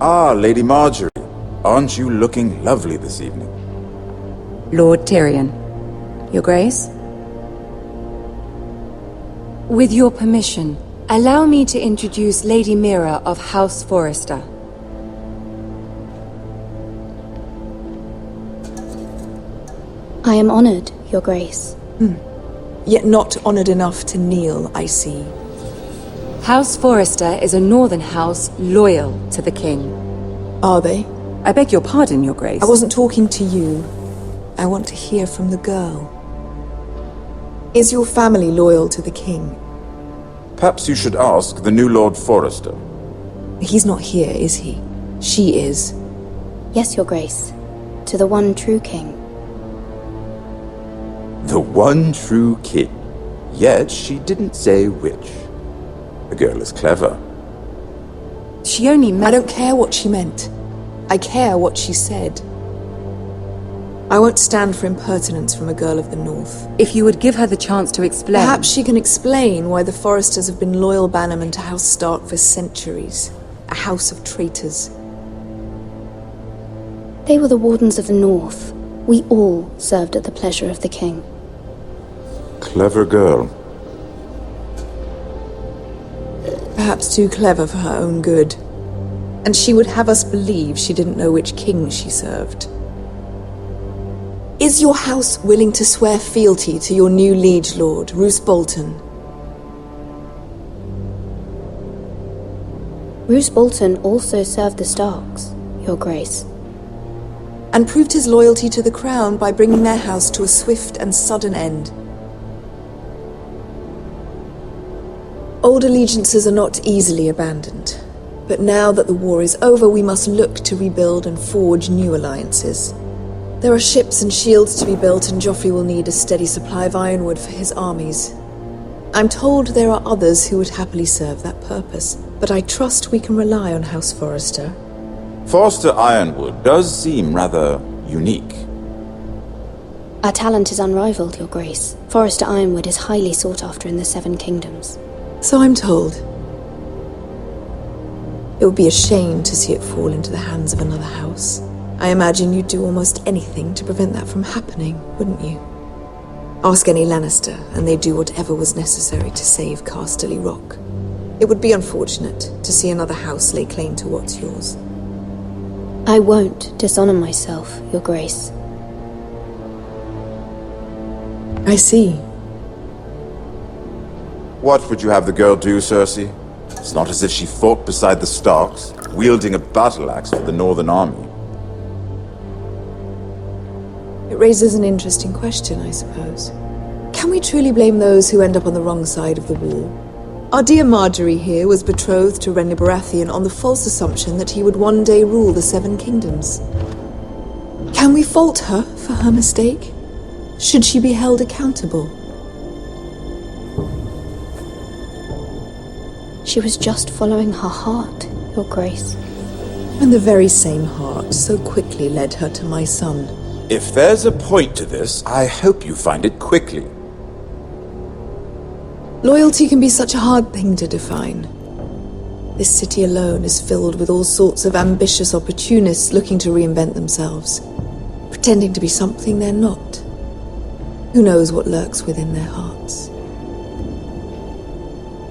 Ah, Lady Marjorie. Aren't you looking lovely this evening? Lord Tyrion. Your Grace? With your permission, allow me to introduce Lady Mira of House Forrester. I am honored, Your Grace. Yet not honored enough to kneel, I see. House Forrester is a northern house loyal to the king. Are they? I beg your pardon, Your Grace. I wasn't talking to you. I want to hear from the girl. Is your family loyal to the king? Perhaps you should ask the new Lord Forrester. He's not here, is he? She is. Yes, Your Grace. To the one true king. The one true king. Yet she didn't say which. The girl is clever. She only meant... I don't care what she meant. I care what she said. I won't stand for impertinence from a girl of the North. If you would give her the chance to explain... Perhaps she can explain why the Forresters have been loyal bannermen to House Stark for centuries. A house of traitors. They were the Wardens of the North. We all served at the pleasure of the king. Clever girl. Perhaps too clever for her own good. And she would have us believe she didn't know which king she served. Is your house willing to swear fealty to your new liege lord, Roose Bolton? Roose Bolton also served the Starks, Your Grace. And proved his loyalty to the crown by bringing their house to a swift and sudden end. Old allegiances are not easily abandoned. But now that the war is over, we must look to rebuild and forge new alliances. There are ships and shields to be built, and Joffrey will need a steady supply of ironwood for his armies. I'm told there are others who would happily serve that purpose, but I trust we can rely on House Forrester. Forrester Ironwood does seem rather unique. Our talent is unrivaled, Your Grace. Forrester Ironwood is highly sought after in the Seven Kingdoms. So I'm told. It would be a shame to see it fall into the hands of another house. I imagine you'd do almost anything to prevent that from happening, wouldn't you? Ask any Lannister, and they'd do whatever was necessary to save Casterly Rock. It would be unfortunate to see another house lay claim to what's yours. I won't dishonor myself, Your Grace. I see. What would you have the girl do, Cersei? It's not as if she fought beside the Starks, wielding a battle axe for the Northern Army. It raises an interesting question, I suppose. Can we truly blame those who end up on the wrong side of the wall? Our dear Marjorie here was betrothed to Renly Baratheon on the false assumption that he would one day rule the Seven Kingdoms. Can we fault her for her mistake? Should she be held accountable? She was just following her heart, Your Grace. And the very same heart so quickly led her to my son. If there's a point to this, I hope you find it quickly. Loyalty can be such a hard thing to define. This city alone is filled with all sorts of ambitious opportunists looking to reinvent themselves, pretending to be something they're not. Who knows what lurks within their hearts?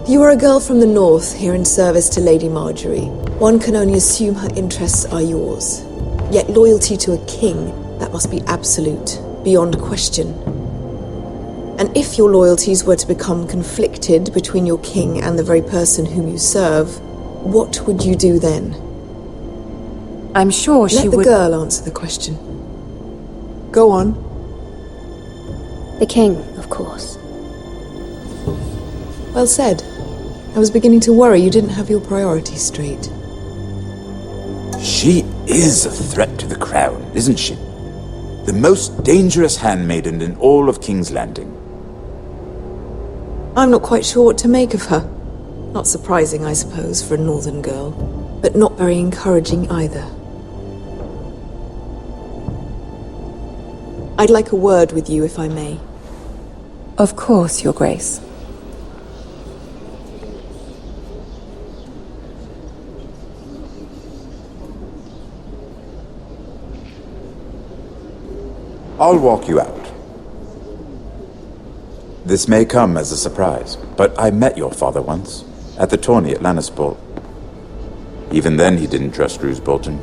You are a girl from the north, here in service to Lady Marjorie. One can only assume her interests are yours. Yet loyalty to a king, that must be absolute, beyond question. And if your loyalties were to become conflicted between your king and the very person whom you serve, what would you do then? I'm sure she would... Let the girl answer the question. Go on. The king, of course. Well said. I was beginning to worry you didn't have your priorities straight. She is a threat to the crown, isn't she? The most dangerous handmaiden in all of King's Landing. I'm not quite sure what to make of her. Not surprising, I suppose, for a northern girl, but not very encouraging either. I'd like a word with you, if I may. Of course, Your Grace. I'll walk you out. This may come as a surprise, but I met your father once, at the tourney at Lannisport. Even then he didn't trust Roose Bolton.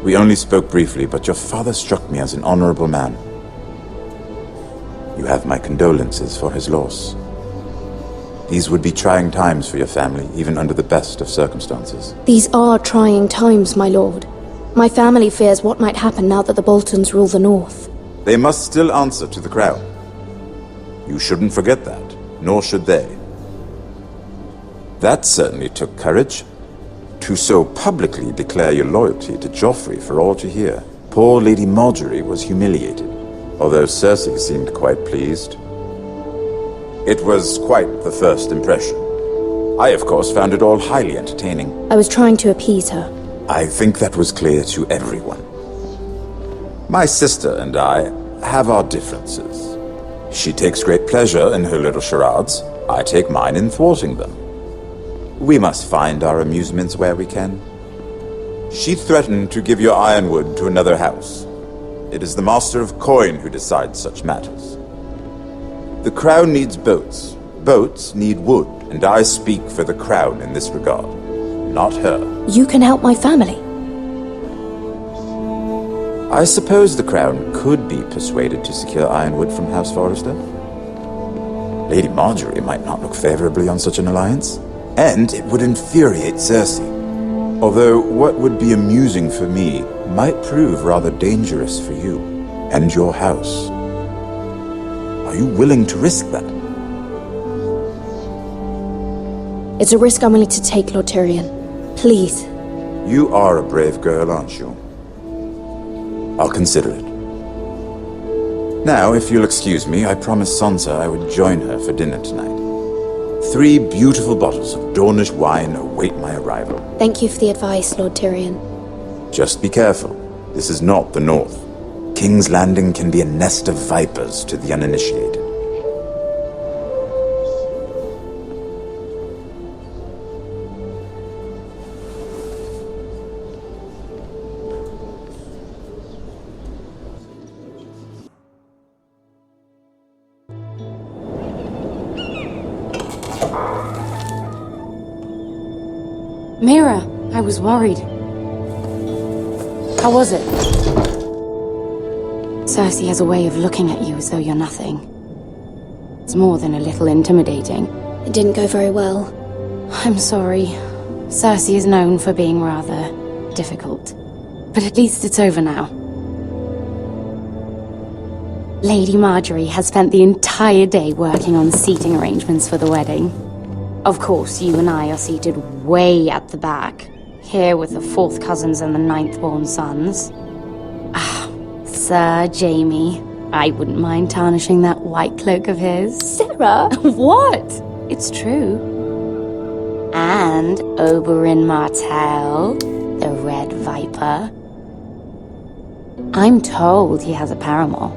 We only spoke briefly, but your father struck me as an honorable man. You have my condolences for his loss. These would be trying times for your family, even under the best of circumstances. These are trying times, my lord. My family fears what might happen now that the Boltons rule the North. They must still answer to the crown. You shouldn't forget that, nor should they. That certainly took courage. To so publicly declare your loyalty to Joffrey for all to hear. Poor Lady Marjorie was humiliated, although Cersei seemed quite pleased. It was quite the first impression. I, of course, found it all highly entertaining. I was trying to appease her. I think that was clear to everyone. My sister and I have our differences. She takes great pleasure in her little charades. I take mine in thwarting them. We must find our amusements where we can. She threatened to give your ironwood to another house. It is the Master of Coin who decides such matters. The crown needs boats. Boats need wood, and I speak for the crown in this regard, not her. You can help my family. I suppose the crown could be persuaded to secure ironwood from House Forrester. Lady Marjorie might not look favorably on such an alliance, and it would infuriate Cersei. Although what would be amusing for me might prove rather dangerous for you and your house. Are you willing to risk that? It's a risk I'm willing to take, Lord Tyrion. Please. You are a brave girl, aren't you? I'll consider it. Now, if you'll excuse me, I promised Sansa I would join her for dinner tonight. 3 beautiful bottles of Dornish wine await my arrival. Thank you for the advice, Lord Tyrion. Just be careful. This is not the North. King's Landing can be a nest of vipers to the uninitiated. Mira, I was worried. How was it? Cersei has a way of looking at you as though you're nothing. It's more than a little intimidating. It didn't go very well. I'm sorry. Cersei is known for being rather difficult. But at least it's over now. Lady Marjorie has spent the entire day working on seating arrangements for the wedding. Of course, you and I are seated way at the back, here with the 4th cousins and the 9th-born sons. Ah, Sir Jaime. I wouldn't mind tarnishing that white cloak of his. Sarah! What? It's true. And Oberyn Martell, the Red Viper. I'm told he has a paramour,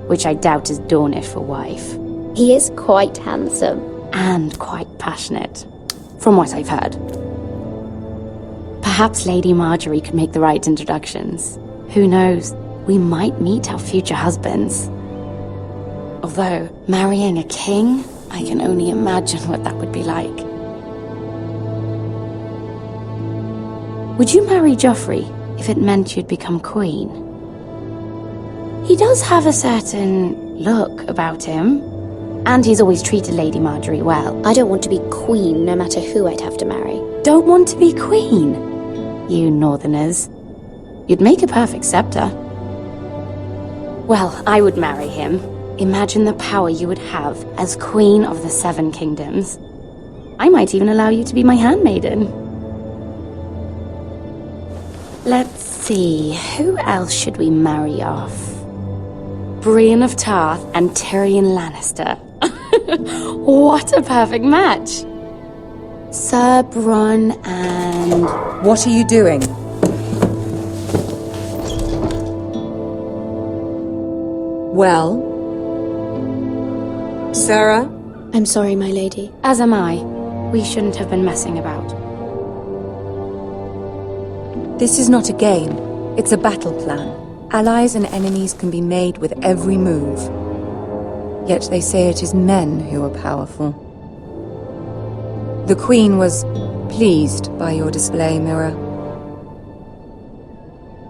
which I doubt is Dornish for wife. He is quite handsome. And quite passionate, from what I've heard. Perhaps Lady Marjorie could make the right introductions. Who knows? We might meet our future husbands. Although, marrying a king, I can only imagine what that would be like. Would you marry Joffrey if it meant you'd become queen? He does have a certain look about him, and he's always treated Lady Marjorie well. I don't want to be queen, no matter who I'd have to marry. Don't want to be queen? You northerners. You'd make a perfect scepter. Well, I would marry him. Imagine the power you would have as Queen of the 7 Kingdoms. I might even allow you to be my handmaiden. Let's see, who else should we marry off? Brienne of Tarth and Tyrion Lannister. What a perfect match! Sir Bronn and... What are you doing? Well? Sarah? I'm sorry, my lady. As am I. We shouldn't have been messing about. This is not a game. It's a battle plan. Allies and enemies can be made with every move. Yet they say it is men who are powerful. The Queen was pleased by your display, Mira.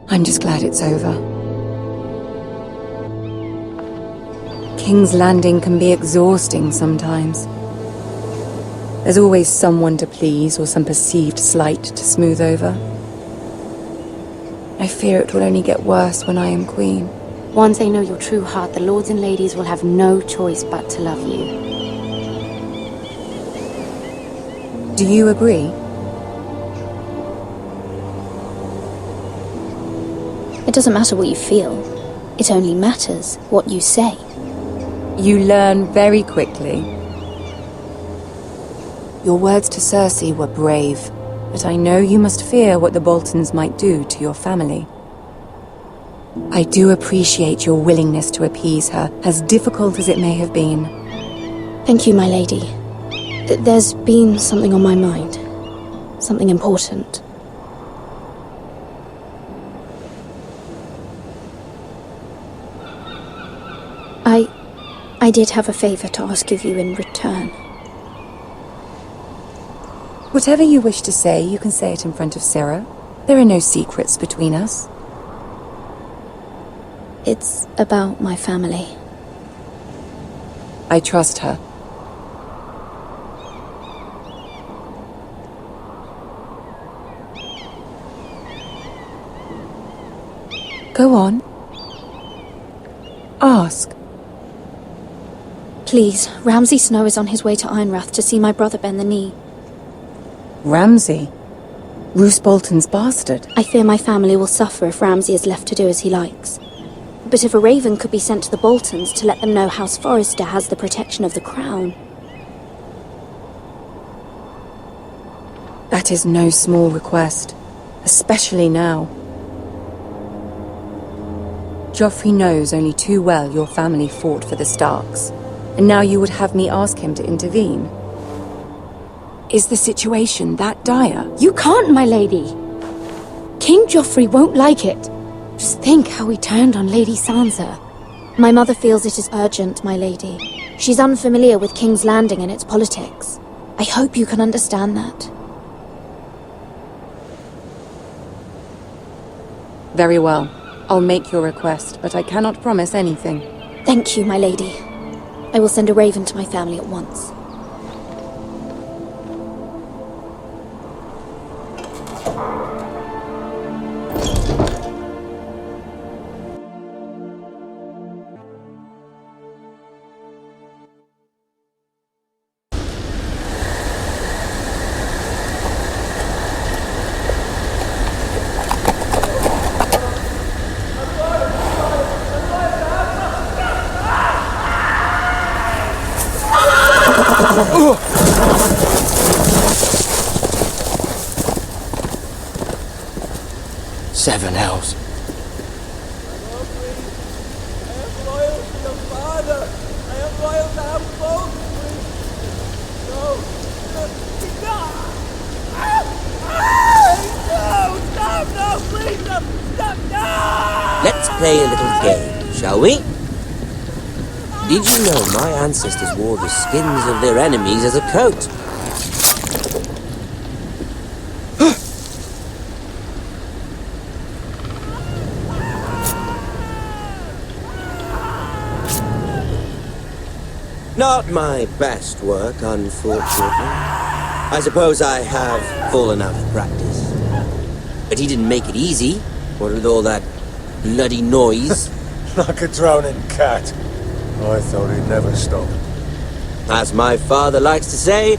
I'm just glad it's over. King's Landing can be exhausting sometimes. There's always someone to please or some perceived slight to smooth over. I fear it will only get worse when I am queen. Once they know your true heart, the lords and ladies will have no choice but to love you. Do you agree? It doesn't matter what you feel. It only matters what you say. You learn very quickly. Your words to Cersei were brave, but I know you must fear what the Boltons might do to your family. I do appreciate your willingness to appease her, as difficult as it may have been. Thank you, my lady. There's been something on my mind. Something important. I did have a favor to ask of you in return. Whatever you wish to say, you can say it in front of Sarah. There are no secrets between us. It's about my family. I trust her. Go on. Ask. Please, Ramsay Snow is on his way to Ironrath to see my brother bend the knee. Ramsay? Roose Bolton's bastard? I fear my family will suffer if Ramsay is left to do as he likes. But if a raven could be sent to the Boltons to let them know House Forrester has the protection of the crown... That is no small request, especially now. Joffrey knows only too well your family fought for the Starks, and now you would have me ask him to intervene. Is the situation that dire? You can't, my lady! King Joffrey won't like it. Just think how he turned on Lady Sansa. My mother feels it is urgent, my lady. She's unfamiliar with King's Landing and its politics. I hope you can understand that. Very well. I'll make your request, but I cannot promise anything. Thank you, my lady. I will send a raven to my family at once. Seven hells. Let's play a little game, shall we? Did you know my ancestors wore the skins of their enemies as a coat? Not my best work, unfortunately. I suppose I have fallen out of practice. But he didn't make it easy, what with all that bloody noise. Like a drowning cat. I thought he'd never stop. As my father likes to say,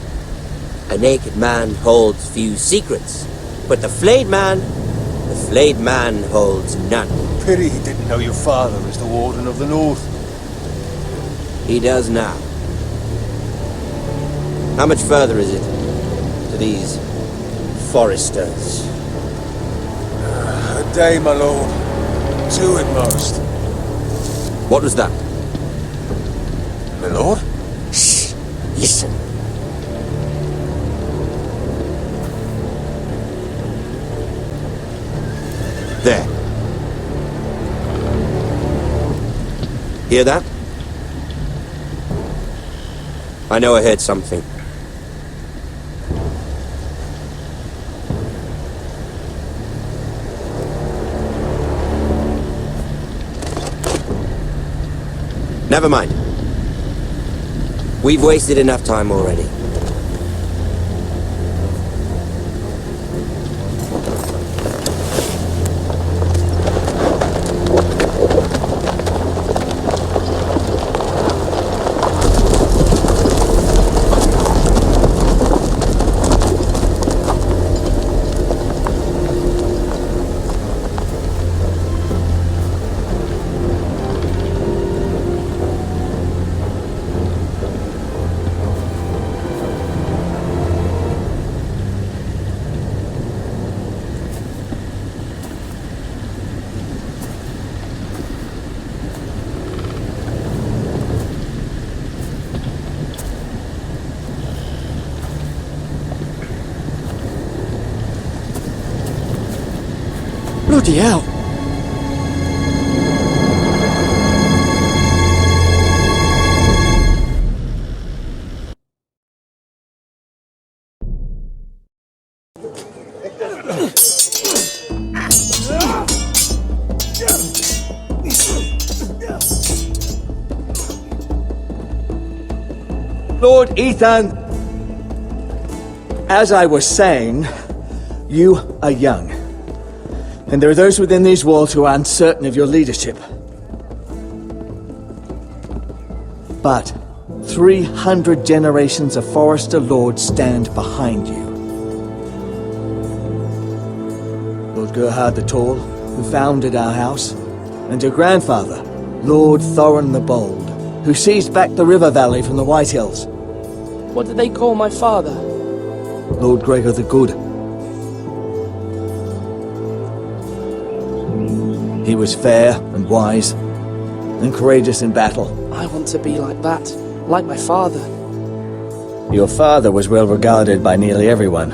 a naked man holds few secrets, but the flayed man holds none. Pity he didn't know your father was the Warden of the North. He does now. How much further is it to these foresters? A day, my lord. 2 at most. What was that? My lord? Shh! Listen. There. Hear that? I know I heard something. Never mind. We've wasted enough time already. Bloody hell! Lord Ethan, as I was saying, you are young. And there are those within these walls who are uncertain of your leadership. But 300 generations of Forester Lords stand behind you. Lord Gerhard the Tall, who founded our house, and your grandfather, Lord Thorin the Bold, who seized back the river valley from the White Hills. What did they call my father? Lord Gregor the Good. He was fair and wise, and courageous in battle. I want to be like that, like my father. Your father was well regarded by nearly everyone.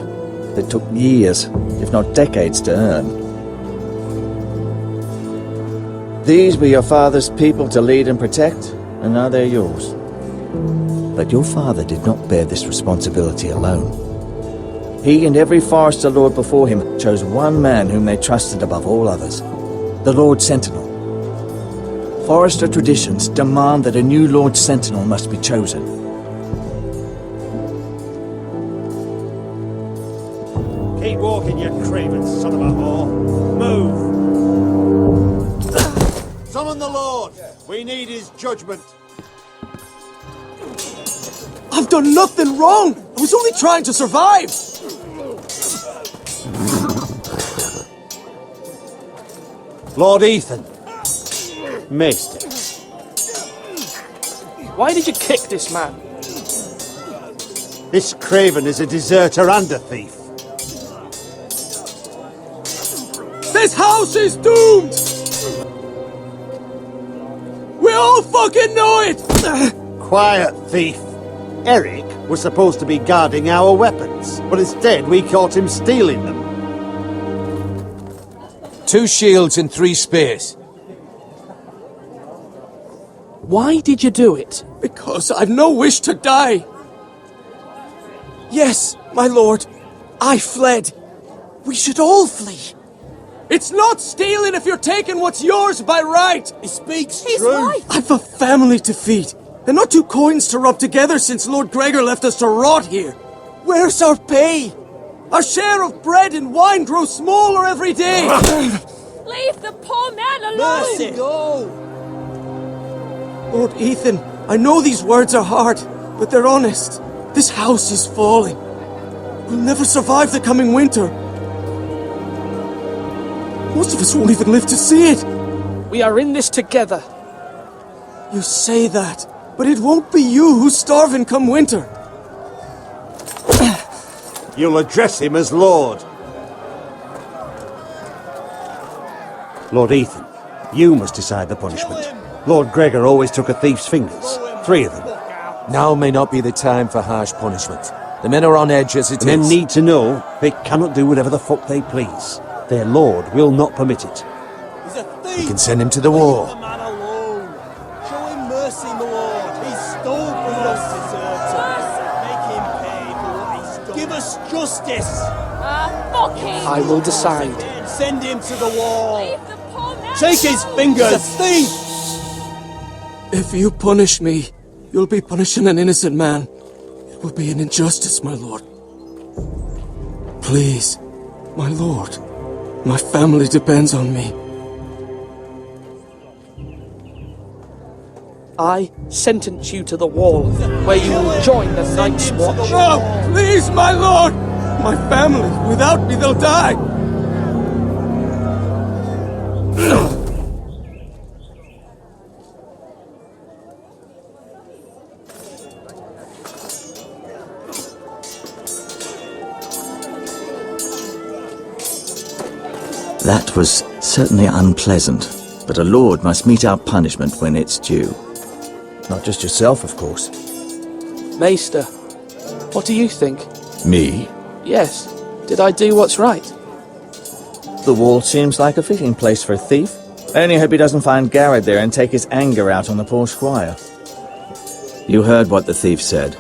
It took years, if not decades, to earn. These were your father's people to lead and protect, and now they're yours. But your father did not bear this responsibility alone. He and every Forester Lord before him chose one man whom they trusted above all others. The Lord Sentinel. Forrester traditions demand that a new Lord Sentinel must be chosen. Keep walking, you craven son of a whore. Move! Summon the Lord! We need his judgment. I've done nothing wrong! I was only trying to survive! Lord Ethan. Maester. Why did you kick this man? This craven is a deserter and a thief. This house is doomed! We all fucking know it! Quiet, thief. Eric was supposed to be guarding our weapons, but instead we caught him stealing them. 2 shields and 3 spears. Why did you do it? Because I've no wish to die. Yes, my lord, I fled. We should all flee. It's not stealing if you're taking what's yours by right. He speaks true. I've a family to feed, and not 2 coins to rub together since Lord Gregor left us to rot here. Where's our pay? Our share of bread and wine grows smaller every day. Leave the poor man alone! Go! Lord Ethan, I know these words are hard, but they're honest. This house is falling. We'll never survive the coming winter. Most of us won't even live to see it. We are in this together. You say that, but it won't be you who's starving come winter. You'll address him as Lord. Lord Ethan, you must decide the punishment. Lord Gregor always took a thief's fingers. 3 of them. Now may not be the time for harsh punishment. The men are on edge as it is. Men need to know they cannot do whatever the fuck they please. Their lord will not permit it. He's a thief! We can send him to the war. Leave the man alone. Show him mercy, my lord. He stole from us, deserter. Make him pay for what he's done. Give us justice. Fuck him! I will decide. Send him to the wall. Leave the poor man Take his alone. fingers. He's a thief. If you punish me, you'll be punishing an innocent man. It will be an injustice, my lord. Please, my lord. My family depends on me. I sentence you to the wall, where you will join the Night's Watch. No! Please, my lord! My family, without me, they'll die! That was certainly unpleasant, but a lord must mete out punishment when it's due. Not just yourself, of course. Maester, what do you think? Me? Yes. Did I do what's right? The wall seems like a fitting place for a thief. I only hope he doesn't find Garrett there and take his anger out on the poor squire. You heard what the thief said.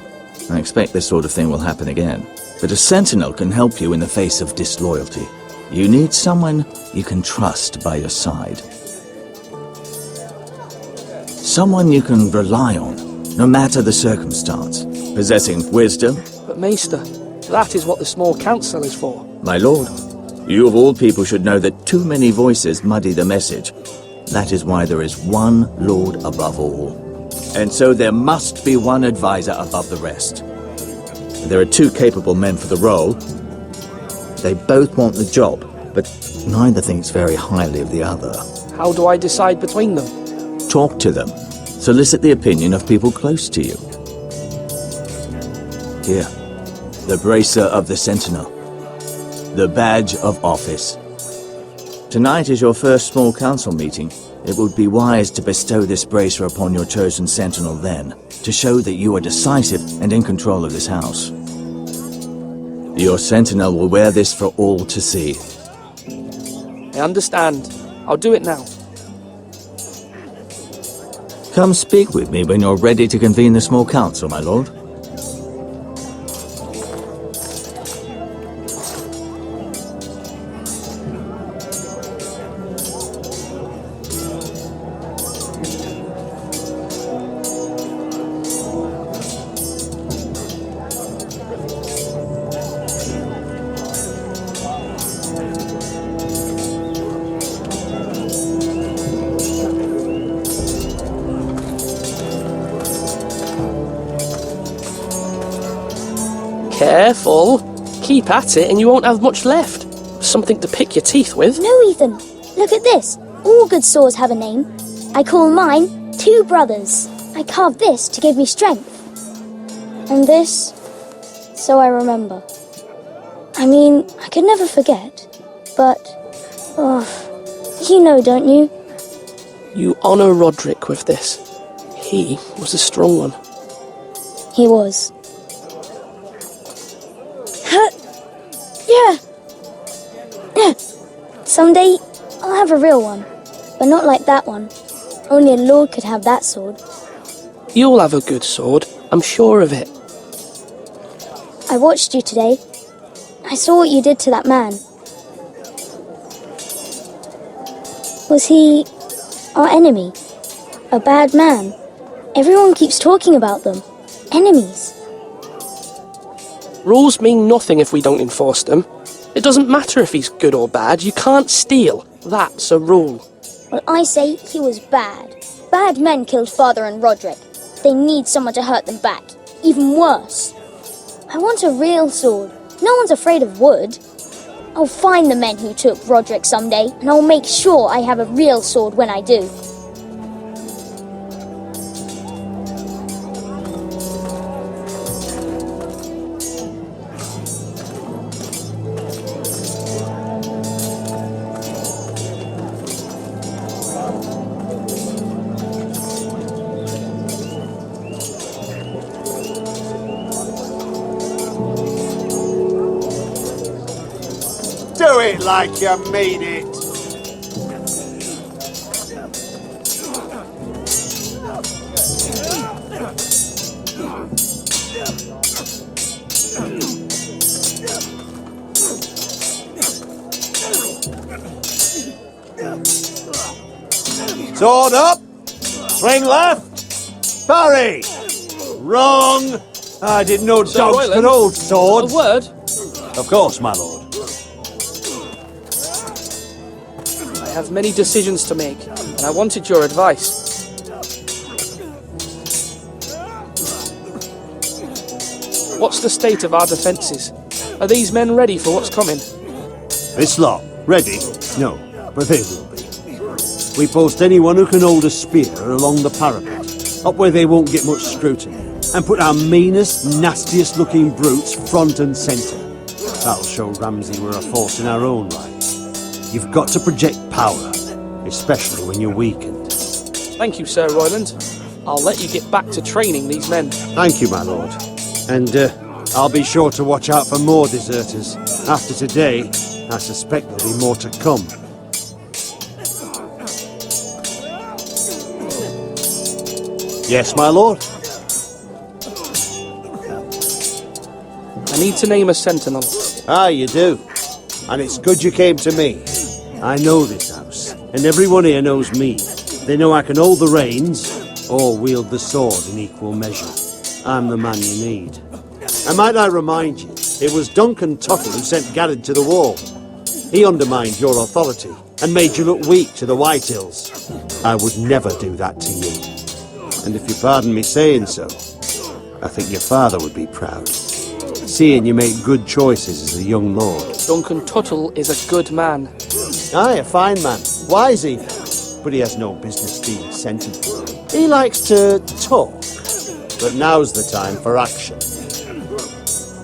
I expect this sort of thing will happen again. But a sentinel can help you in the face of disloyalty. You need someone you can trust by your side. Someone you can rely on, no matter the circumstance. Possessing wisdom. But Maester, that is what the small council is for. My lord, you of all people should know that too many voices muddy the message. That is why there is one lord above all. And so there must be one advisor above the rest. There are 2 capable men for the role. They both want the job, but neither thinks very highly of the other. How do I decide between them? Talk to them. Solicit the opinion of people close to you. Here, the bracer of the Sentinel. The badge of office. Tonight is your first small council meeting. It would be wise to bestow this bracer upon your chosen Sentinel then, to show that you are decisive and in control of this house. Your Sentinel will wear this for all to see. I understand. I'll do it now. Come speak with me when you're ready to convene the small council, my lord. Careful. Keep at it and you won't have much left. Something to pick your teeth with. No, Ethan. Look at this. All good swords have a name. I call mine Two Brothers. I carved this to give me strength. And this, so I remember. I mean, I could never forget. But, you know, don't you? You honour Roderick with this. He was a strong one. He was. Yeah. Someday, I'll have a real one. But not like that one. Only a lord could have that sword. You'll have a good sword, I'm sure of it. I watched you today. I saw what you did to that man. Was he our enemy? A bad man? Everyone keeps talking about them. Enemies. Rules mean nothing if we don't enforce them. It doesn't matter if he's good or bad, you can't steal. That's a rule. Well, I say he was bad. Bad men killed Father and Roderick. They need someone to hurt them back. Even worse. I want a real sword. No one's afraid of wood. I'll find the men who took Roderick someday, and I'll make sure I have a real sword when I do. Do it like you mean it. Sword up. Swing left. Parry. Wrong. I didn't know Sir dogs Royland, could hold swords. A word? Of course, my lord. I have many decisions to make, and I wanted your advice. What's the state of our defences? Are these men ready for what's coming? This lot, ready? No, but they will be. We post anyone who can hold a spear along the parapet, up where they won't get much scrutiny, and put our meanest, nastiest looking brutes front and centre. That'll show Ramsay we're a force in our own right. You've got to project power, especially when you're weakened. Thank you, Sir Royland. I'll let you get back to training these men. Thank you, my lord. And I'll be sure to watch out for more deserters. After today, I suspect there'll be more to come. Yes, my lord? I need to name a sentinel. Ah, you do. And it's good you came to me. I know this house, and everyone here knows me. They know I can hold the reins, or wield the sword in equal measure. I'm the man you need. And might I remind you, it was Duncan Tuttle who sent Garrett to the wall. He undermined your authority, and made you look weak to the Whitehills. I would never do that to you. And if you pardon me saying so, I think your father would be proud. Seeing you make good choices as a young lord. Duncan Tuttle is a good man. Aye, a fine man. Wise even. But he has no business being scented. He likes to talk. But now's the time for action.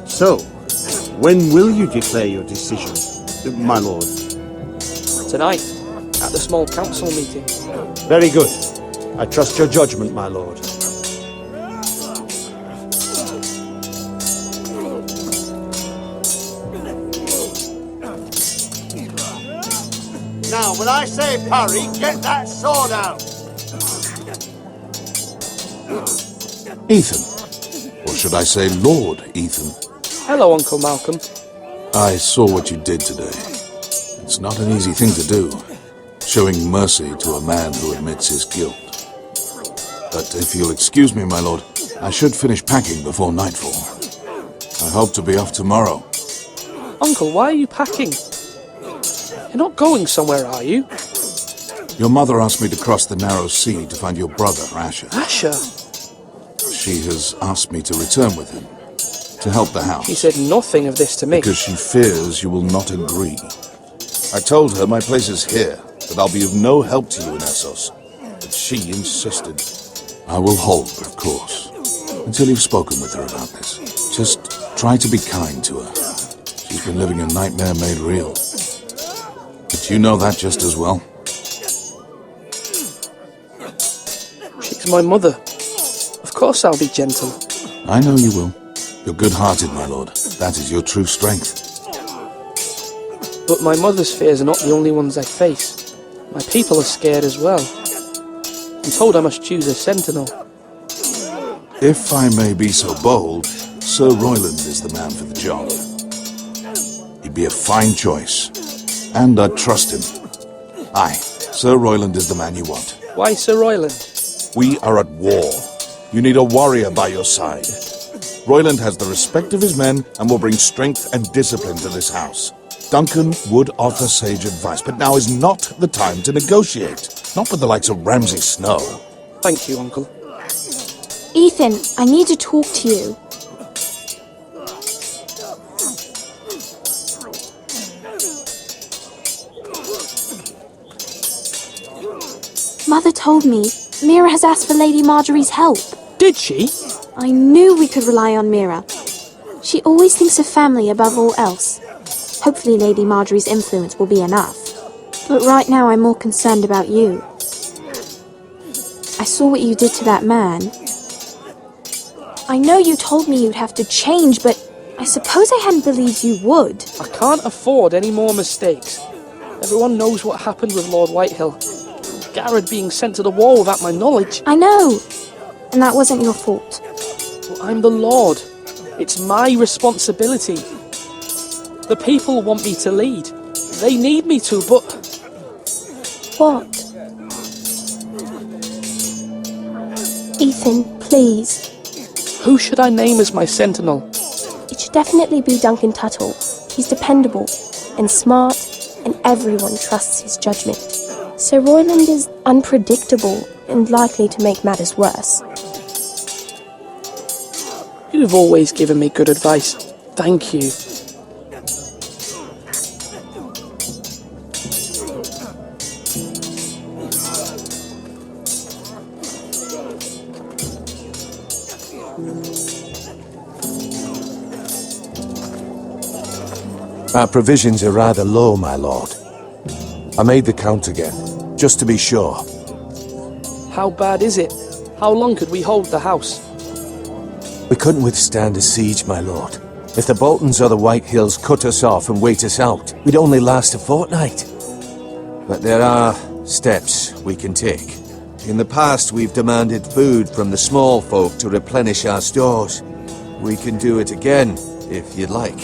So, when will you declare your decision, my lord? Tonight, at the small council meeting. Very good. I trust your judgment, my lord. Now, when I say parry, get that sword out! Ethan. Or should I say Lord Ethan? Hello, Uncle Malcolm. I saw what you did today. It's not an easy thing to do, showing mercy to a man who admits his guilt. But if you'll excuse me, my lord, I should finish packing before nightfall. I hope to be off tomorrow. Uncle, why are you packing? You're not going somewhere, are you? Your mother asked me to cross the narrow sea to find your brother, Asher. Asher? She has asked me to return with him. to help the house. She said nothing of this to me. Because she fears you will not agree. I told her my place is here, that I'll be of no help to you in Essos. But she insisted. I will hold, of course, until you've spoken with her about this. Just try to be kind to her. She's been living a nightmare made real. But you know that just as well. She's my mother. Of course I'll be gentle. I know you will. You're good-hearted, my lord. That is your true strength. But my mother's fears are not the only ones I face. My people are scared as well. I'm told I must choose a sentinel. If I may be so bold, Sir Royland is the man for the job. He'd be a fine choice. And I'd trust him. Aye, Sir Royland is the man you want. Why Sir Royland? We are at war. You need a warrior by your side. Royland has the respect of his men and will bring strength and discipline to this house. Duncan would offer sage advice, but now is not the time to negotiate. Not with the likes of Ramsay Snow. Thank you, Uncle. Ethan, I need to talk to you. Mother told me Mira has asked for Lady Marjorie's help. Did she? I knew we could rely on Mira. She always thinks of family above all else. Hopefully Lady Marjorie's influence will be enough. But right now I'm more concerned about you. I saw what you did to that man. I know you told me you'd have to change, but I suppose I hadn't believed you would. I can't afford any more mistakes. Everyone knows what happened with Lord Whitehill. Garrett being sent to the war without my knowledge. I know. And that wasn't your fault. Well, I'm the Lord. It's my responsibility. The people want me to lead. They need me to, but... What? Ethan, please. Who should I name as my sentinel? It should definitely be Duncan Tuttle. He's dependable and smart, and everyone trusts his judgment. Sir Royland is unpredictable and likely to make matters worse. You've always given me good advice. Thank you. Our provisions are rather low, my lord. I made the count again, just to be sure. How bad is it? How long could we hold the house? We couldn't withstand a siege, my lord. If the Boltons or the Whitehills cut us off and wait us out, we'd only last a fortnight. But there are steps we can take. In the past, we've demanded food from the small folk to replenish our stores. We can do it again, if you'd like.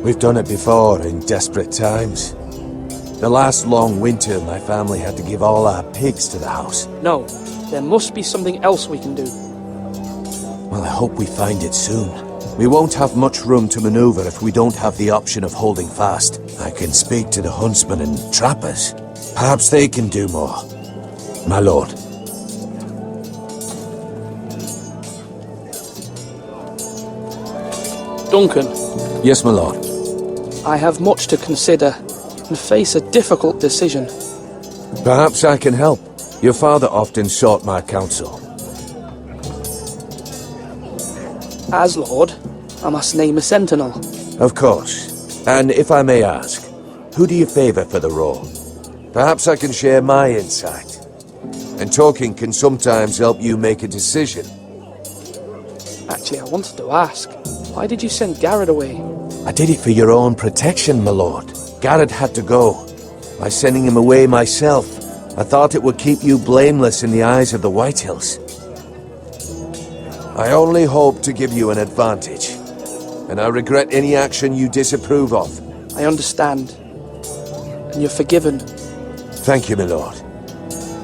We've done it before in desperate times. The last long winter, my family had to give all our pigs to the house. No, there must be something else we can do. Well, I hope we find it soon. We won't have much room to maneuver if we don't have the option of holding fast. I can speak to the huntsmen and trappers. Perhaps they can do more. My lord. Duncan. Yes, my lord. I have much to consider and face a difficult decision. Perhaps I can help. Your father often sought my counsel. As Lord, I must name a sentinel. Of course. And if I may ask, who do you favour for the role? Perhaps I can share my insight. And talking can sometimes help you make a decision. Actually, I wanted to ask, why did you send Garrett away? I did it for your own protection, my lord. Garrett had to go. By sending him away myself, I thought it would keep you blameless in the eyes of the Whitehills. I only hope to give you an advantage, and I regret any action you disapprove of. I understand, and you're forgiven. Thank you, my lord.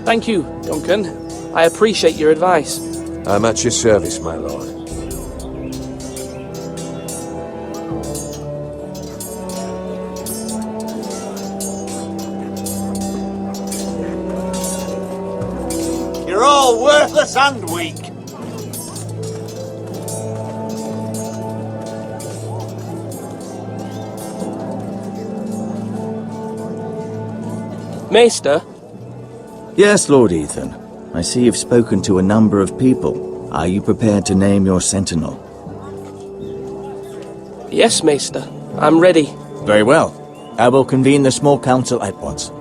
Thank you, Duncan. I appreciate your advice. I'm at your service, my lord. You're all worthless and weak. Maester? Yes, Lord Ethan. I see you've spoken to a number of people. Are you prepared to name your sentinel? Yes, Maester. I'm ready. Very well. I will convene the small council at once.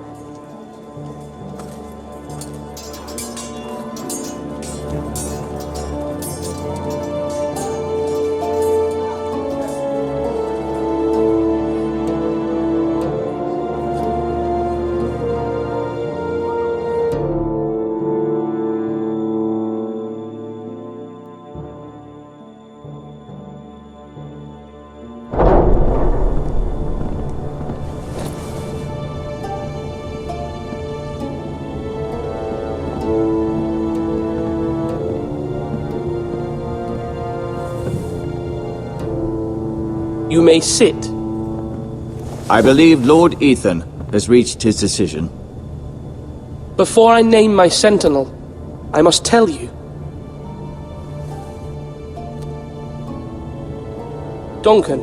You may sit. I believe Lord Ethan has reached his decision. Before I name my sentinel, I must tell you. Duncan,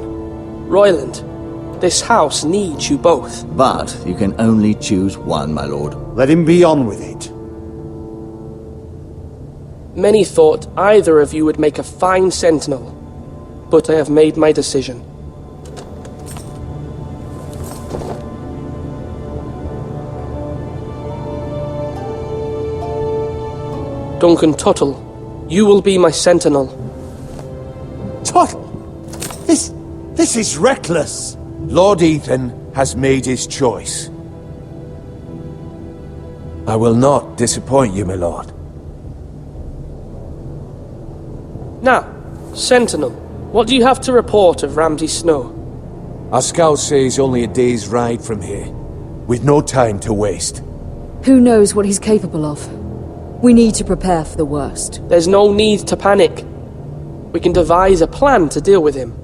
Royland, this house needs you both. But you can only choose one, my lord. Let him be on with it. Many thought either of you would make a fine sentinel, but I have made my decision. Duncan Tuttle, you will be my sentinel. Tuttle? This is reckless. Lord Ethan has made his choice. I will not disappoint you, my lord. Now, sentinel, what do you have to report of Ramsay Snow? Our scouts say he's only a day's ride from here, with no time to waste. Who knows what he's capable of? We need to prepare for the worst. There's no need to panic. We can devise a plan to deal with him.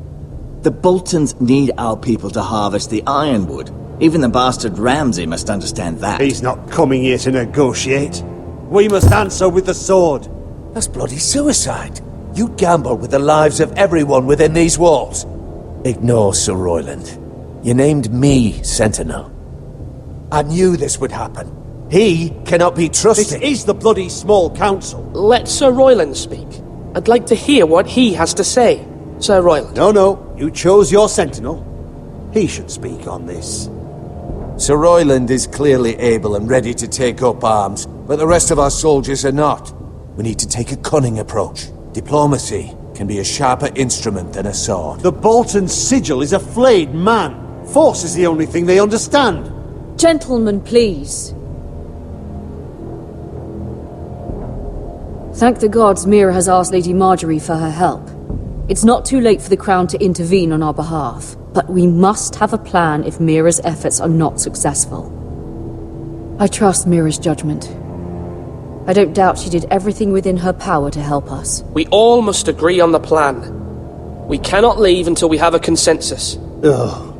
The Boltons need our people to harvest the ironwood. Even the bastard Ramsay must understand that. He's not coming here to negotiate. We must answer with the sword. That's bloody suicide. You gamble with the lives of everyone within these walls. Ignore Sir Royland. You named me Sentinel. I knew this would happen. He cannot be trusted. This is the bloody small council. Let Sir Royland speak. I'd like to hear what he has to say. Sir Royland. No. You chose your sentinel. He should speak on this. Sir Royland is clearly able and ready to take up arms, but the rest of our soldiers are not. We need to take a cunning approach. Diplomacy can be a sharper instrument than a sword. The Bolton sigil is a flayed man. Force is the only thing they understand. Gentlemen, please. Thank the gods Mira has asked Lady Marjorie for her help. It's not too late for the Crown to intervene on our behalf, but we must have a plan if Mira's efforts are not successful. I trust Mira's judgment. I don't doubt she did everything within her power to help us. We all must agree on the plan. We cannot leave until we have a consensus. Ugh.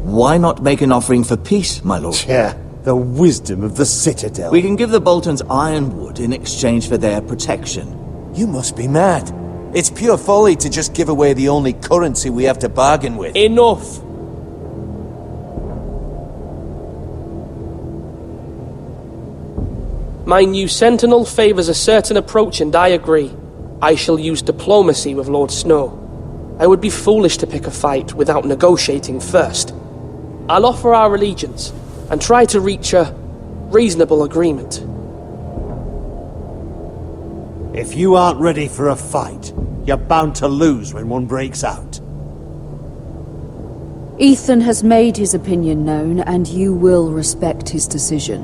Why not make an offering for peace, my lord? Yeah, the wisdom of the Citadel. We can give the Boltons ironwood in exchange for their protection. You must be mad. It's pure folly to just give away the only currency we have to bargain with. Enough! My new sentinel favors a certain approach, and I agree. I shall use diplomacy with Lord Snow. I would be foolish to pick a fight without negotiating first. I'll offer our allegiance, and try to reach a reasonable agreement. If you aren't ready for a fight, you're bound to lose when one breaks out. Ethan has made his opinion known, and you will respect his decision.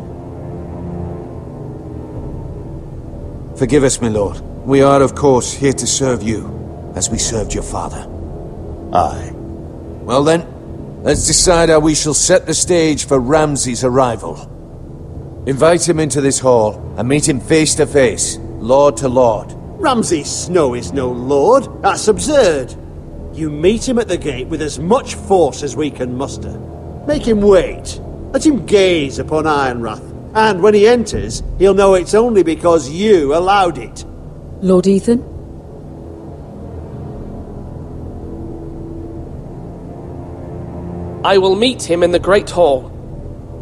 Forgive us, my lord. We are, of course, here to serve you, as we served your father. Aye. Well then, let's decide how we shall set the stage for Ramsay's arrival. Invite him into this hall, and meet him face to face, lord to lord. Ramsay Snow is no lord. That's absurd. You meet him at the gate with as much force as we can muster. Make him wait. Let him gaze upon Ironrath. And when he enters, he'll know it's only because you allowed it. Lord Ethan? I will meet him in the Great Hall.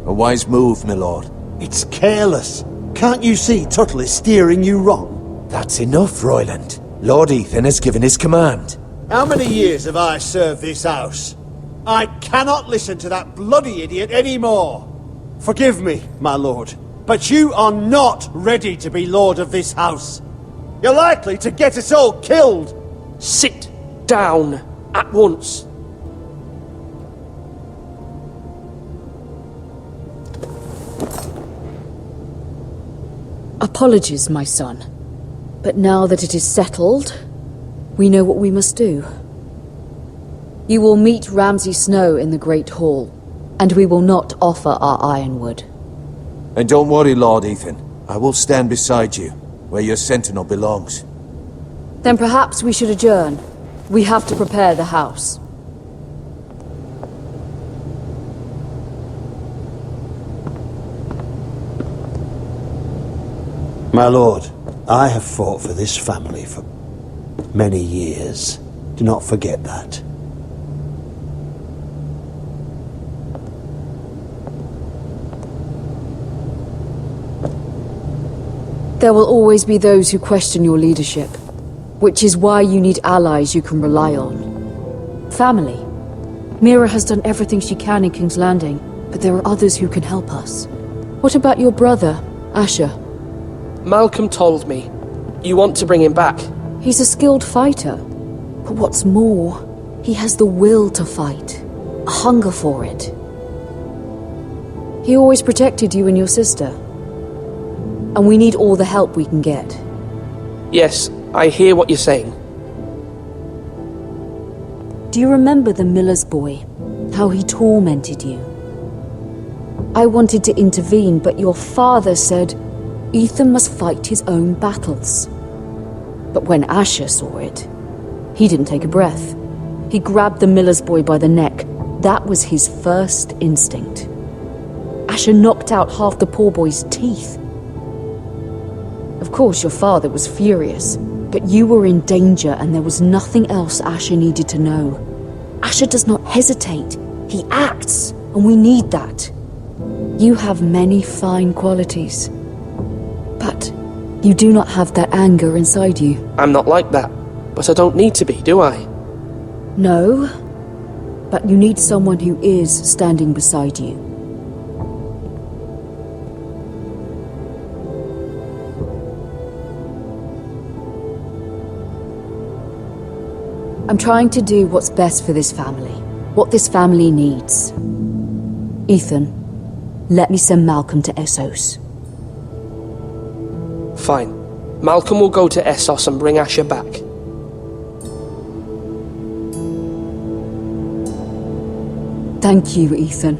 A wise move, my lord. It's careless. Can't you see Tuttle is steering you wrong? That's enough, Royland. Lord Ethan has given his command. How many years have I served this house? I cannot listen to that bloody idiot anymore. Forgive me, my lord, but you are not ready to be lord of this house. You're likely to get us all killed. Sit down at once. Apologies, my son. But now that it is settled, we know what we must do. You will meet Ramsay Snow in the Great Hall, and we will not offer our ironwood. And don't worry, Lord Ethan. I will stand beside you, where your sentinel belongs. Then perhaps we should adjourn. We have to prepare the house. My lord, I have fought for this family for many years. Do not forget that. There will always be those who question your leadership, which is why you need allies you can rely on. Family. Mira has done everything she can in King's Landing, but there are others who can help us. What about your brother, Asher? Malcolm told me. You want to bring him back? He's a skilled fighter. But what's more, he has the will to fight. A hunger for it. He always protected you and your sister. And we need all the help we can get. Yes, I hear what you're saying. Do you remember the miller's boy? How he tormented you? I wanted to intervene, but your father said Ethan must fight his own battles. But when Asher saw it, he didn't take a breath. He grabbed the miller's boy by the neck. That was his first instinct. Asher knocked out half the poor boy's teeth. Of course, your father was furious, but you were in danger and there was nothing else Asher needed to know. Asher does not hesitate. He acts, and we need that. You have many fine qualities. But you do not have that anger inside you. I'm not like that, but I don't need to be, do I? No, but you need someone who is standing beside you. I'm trying to do what's best for this family, what this family needs. Ethan, let me send Malcolm to Essos. Fine. Malcolm will go to Essos and bring Asher back. Thank you, Ethan.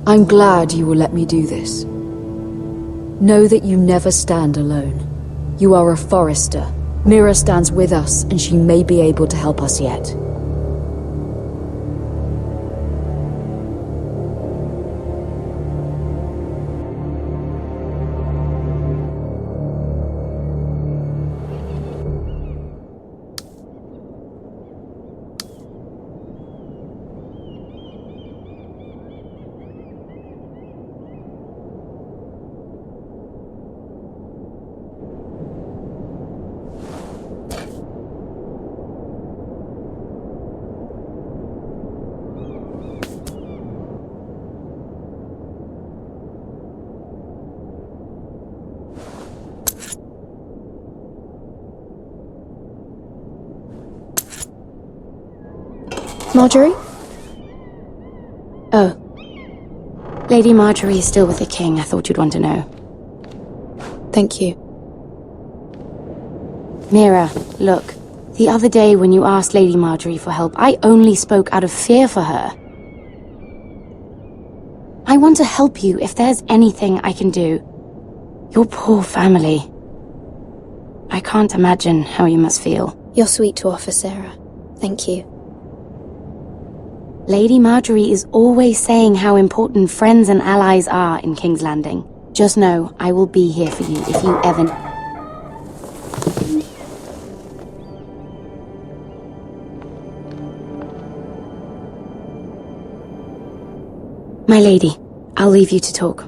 I'm glad you will let me do this. Know that you never stand alone. You are a Forrester. Mira stands with us, and she may be able to help us yet. Marjorie? Oh. Lady Marjorie is still with the king. I thought you'd want to know. Thank you. Mira, look. The other day when you asked Lady Marjorie for help, I only spoke out of fear for her. I want to help you if there's anything I can do. Your poor family. I can't imagine how you must feel. You're sweet to offer, Sarah. Thank you. Lady Marjorie is always saying how important friends and allies are in King's Landing. Just know, I will be here for you if you ever... My lady, I'll leave you to talk.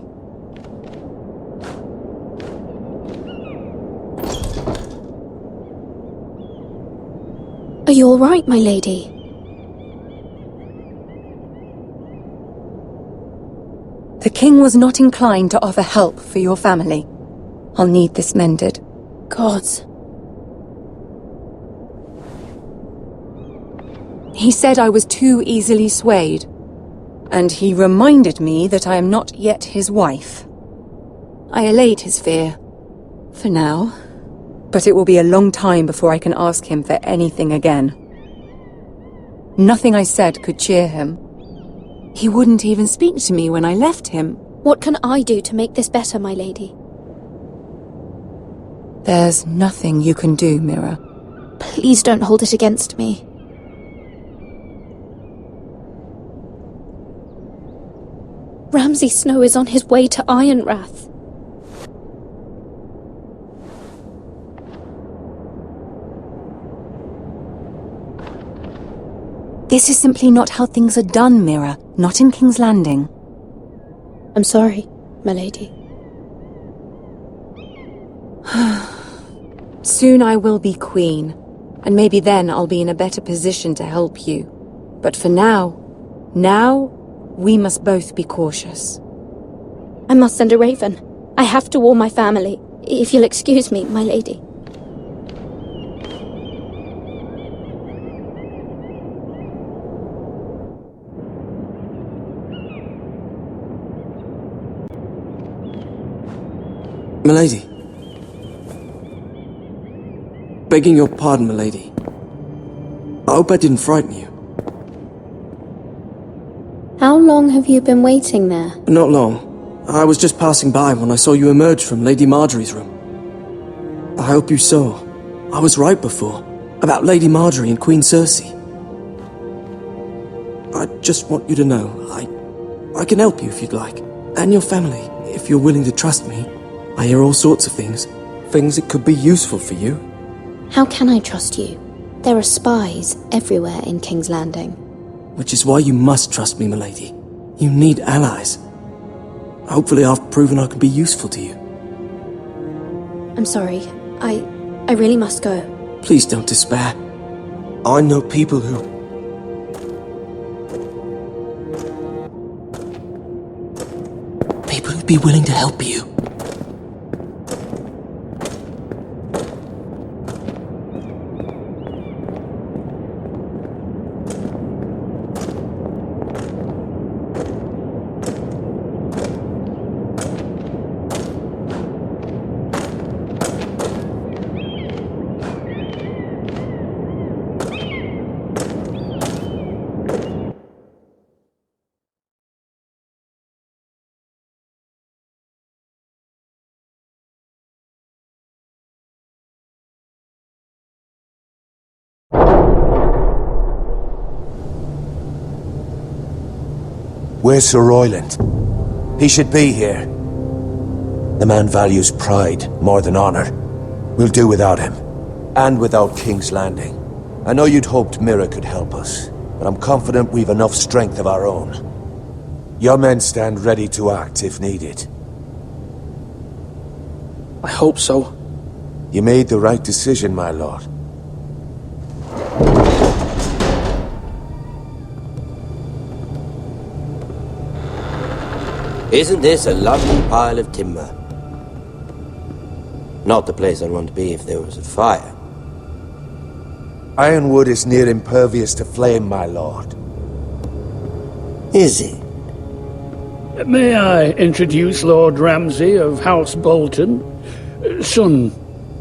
Are you all right, my lady? The king was not inclined to offer help for your family. I'll need this mended. Gods. He said I was too easily swayed. And he reminded me that I am not yet his wife. I allayed his fear. For now. But it will be a long time before I can ask him for anything again. Nothing I said could cheer him. He wouldn't even speak to me when I left him. What can I do to make this better, my lady? There's nothing you can do, Mira. Please don't hold it against me. Ramsay Snow is on his way to Ironrath. This is simply not how things are done, Mira. Not in King's Landing. I'm sorry, my lady. Soon I will be queen, and maybe then I'll be in a better position to help you. But for now, we must both be cautious. I must send a raven. I have to warn my family. If you'll excuse me, my lady. Milady. Begging your pardon, milady. I hope I didn't frighten you. How long have you been waiting there? Not long. I was just passing by when I saw you emerge from Lady Marjorie's room. I hope you saw. I was right before. About Lady Marjorie and Queen Cersei. I just want you to know, I can help you if you'd like. And your family, if you're willing to trust me. I hear all sorts of things. Things that could be useful for you. How can I trust you? There are spies everywhere in King's Landing. Which is why you must trust me, milady. You need allies. Hopefully I've proven I can be useful to you. I'm sorry. I really must go. Please don't despair. I know people who... People who'd be willing to help you. Where's Sir Royland? He should be here. The man values pride more than honor. We'll do without him. And without King's Landing. I know you'd hoped Mira could help us, but I'm confident we've enough strength of our own. Your men stand ready to act if needed. I hope so. You made the right decision, my lord. Isn't this a lovely pile of timber? Not the place I'd want to be if there was a fire. Ironwood is near impervious to flame, my lord. Is it? May I introduce Lord Ramsay of House Bolton, son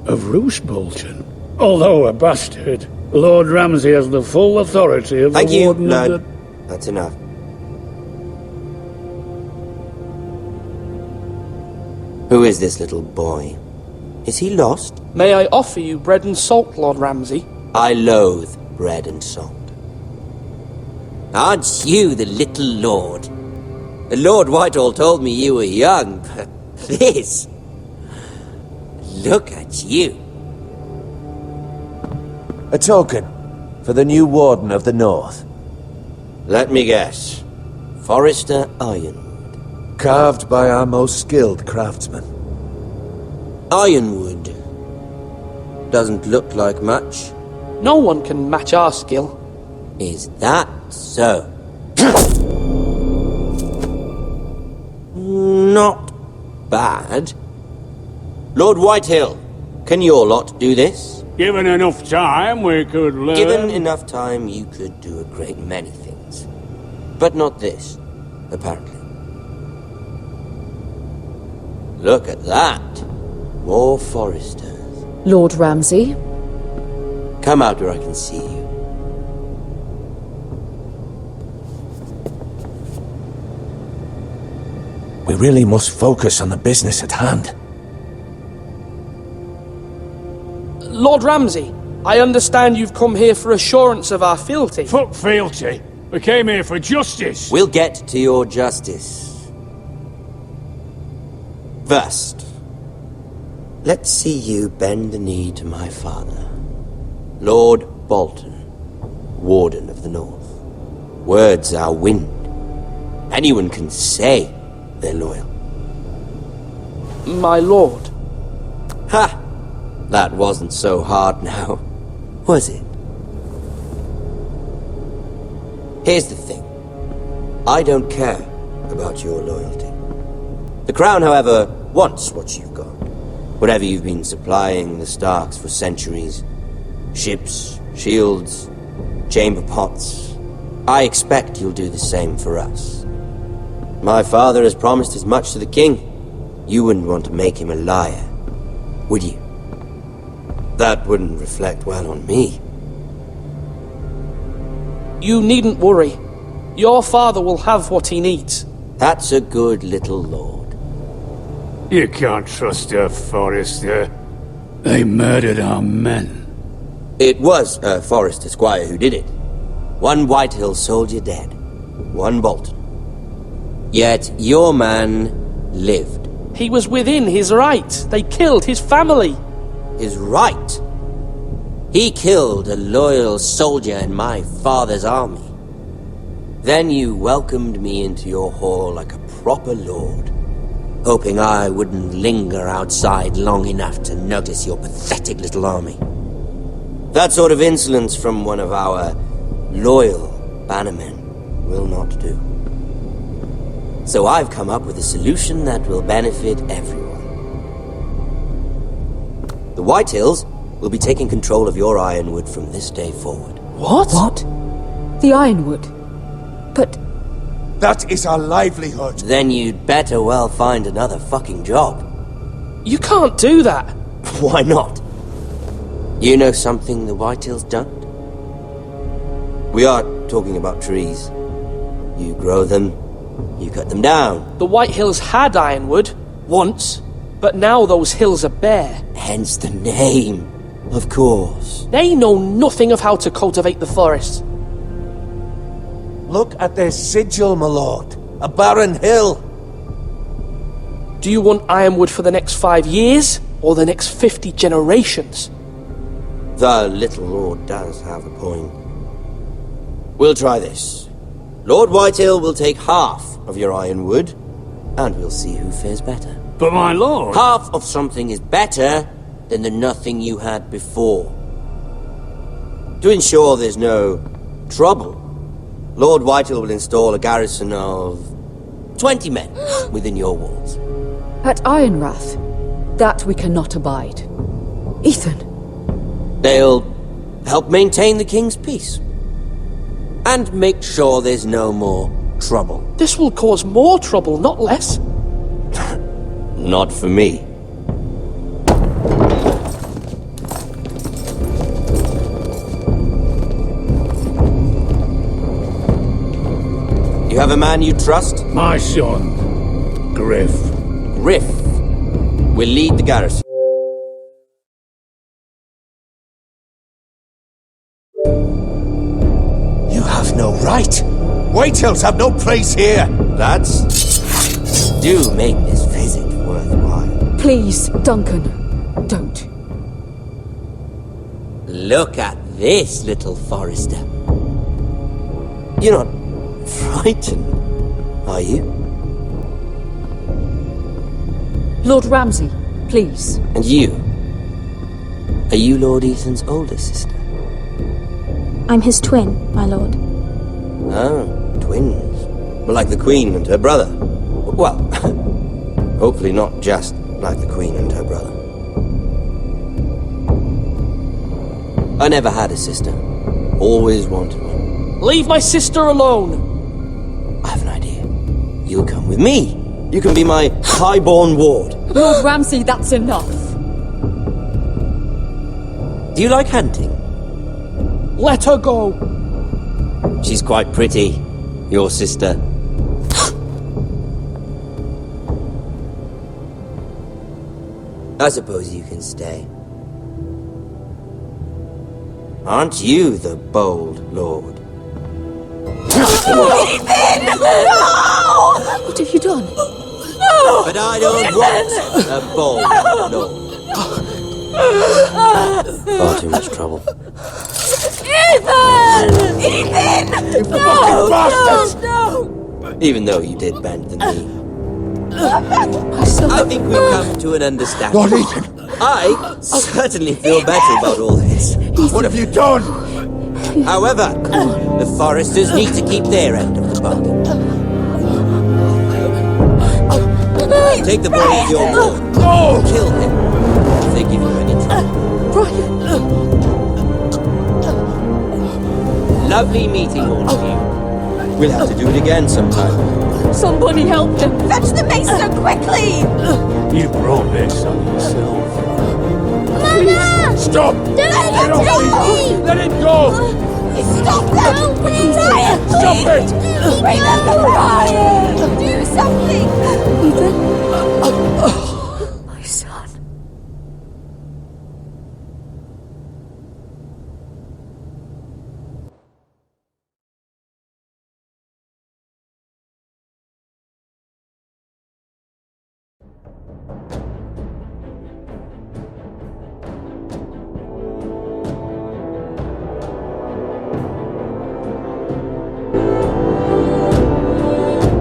of Roose Bolton. Although a bastard, Lord Ramsay has the full authority of Thank the you, Warden Lord. of the... That's enough. Who is this little boy? Is he lost? May I offer you bread and salt, Lord Ramsay? I loathe bread and salt. Aren't you the little lord? Lord Whitehall told me you were young, but this... Look at you. A token for the new Warden of the North. Let me guess. Forrester Ironwood. Carved by our most skilled craftsmen. Ironwood. Doesn't look like much. No one can match our skill. Is that so? Not bad. Lord Whitehill, can your lot do this? Given enough time, we could learn... Given enough time, you could do a great many things. But not this, apparently. Look at that. More Foresters. Lord Ramsay? Come out where I can see you. We really must focus on the business at hand. Lord Ramsay, I understand you've come here for assurance of our fealty. Fuck fealty. We came here for justice. We'll get to your justice. First, let's see you bend the knee to my father, Lord Bolton, Warden of the North. Words are wind. Anyone can say they're loyal. My lord. Ha! That wasn't so hard now, was it? Here's the thing. I don't care about your loyalty. The Crown, however, wants what you've got. Whatever you've been supplying the Starks for centuries. Ships, shields, chamber pots. I expect you'll do the same for us. My father has promised as much to the king. You wouldn't want to make him a liar, would you? That wouldn't reflect well on me. You needn't worry. Your father will have what he needs. That's a good little lord. You can't trust a Forester. They murdered our men. It was a Forester squire who did it. One Whitehill soldier dead. One Bolton. Yet your man lived. He was within his right. They killed his family. His right? He killed a loyal soldier in my father's army. Then you welcomed me into your hall like a proper lord, hoping I wouldn't linger outside long enough to notice your pathetic little army. That sort of insolence from one of our loyal bannermen will not do. So I've come up with a solution that will benefit everyone. The Whitehills will be taking control of your Ironwood from this day forward. What? What? The Ironwood? But... That is our livelihood. Then you'd better well find another fucking job. You can't do that. Why not? You know something the Whitehills don't? We are talking about trees. You grow them, you cut them down. The Whitehills had Ironwood, once, but now those hills are bare. Hence the name, of course. They know nothing of how to cultivate the forests. Look at their sigil, my lord. A barren hill. Do you want Ironwood for the next 5 years, or the next 50 generations? The little lord does have a point. We'll try this. Lord Whitehill will take half of your Ironwood, and we'll see who fares better. But my lord... Half of something is better than the nothing you had before. To ensure there's no trouble, Lord Whitehill will install a garrison of 20 men within your walls. At Ironrath? That we cannot abide. Ethan! They'll help maintain the king's peace. And make sure there's no more trouble. This will cause more trouble, not less. Not for me. You have a man you trust? My son, Griff. Griff will lead the garrison. You have no right. Whitehills have no place here. Lads, do make this visit worthwhile. Please, Duncan, don't. Look at this, little Forester. You're not frightened, are you? Lord Ramsay, please. And you? Are you Lord Ethan's older sister? I'm his twin, my lord. Oh, twins. Well, like the Queen and her brother. Well, hopefully not just like the Queen and her brother. I never had a sister. Always wanted one. Leave my sister alone! I have an idea. You'll come with me. You can be my highborn ward. Lord Ramsay, that's enough. Do you like hunting? Let her go! She's quite pretty, your sister. I suppose you can stay. Aren't you the bold lord? Ethan! No! What have you done? No! But I don't want a bold lord. Far too much trouble. Ethan! Ethan! You No! bastard! No! Even though you did bend the knee. I think we've come to an understanding. Lord Ethan! I certainly feel better about all this. What have you done? However, the Foresters need to keep their end of the bargain. Take the body of your lord. No! Kill him if they give you any trouble. Lovely meeting all of you. We'll have to do it again sometime. Somebody help him! Fetch the maester quickly! You brought this on yourself. Mama! Stop! Don't let him take me! Let him go! Stop them! Please! Ryan, Stop please! it! Remember Ryan! Do something! My son.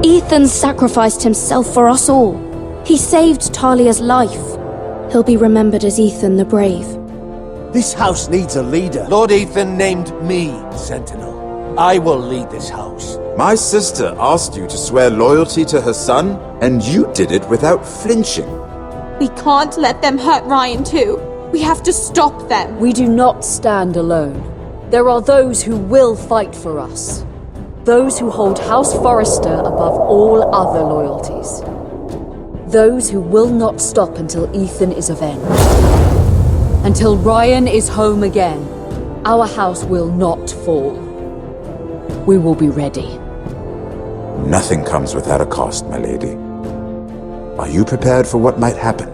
Ethan sacrificed himself for us all. He saved Talia's life. He'll be remembered as Ethan the Brave. This house needs a leader. Lord Ethan named me Sentinel. I will lead this house. My sister asked you to swear loyalty to her son, and you did it without flinching. We can't let them hurt Ryan too. We have to stop them. We do not stand alone. There are those who will fight for us. Those who hold House Forrester above all other loyalties. Those who will not stop until Ethan is avenged. Until Ryan is home again, our house will not fall. We will be ready. Nothing comes without a cost, my lady. Are you prepared for what might happen?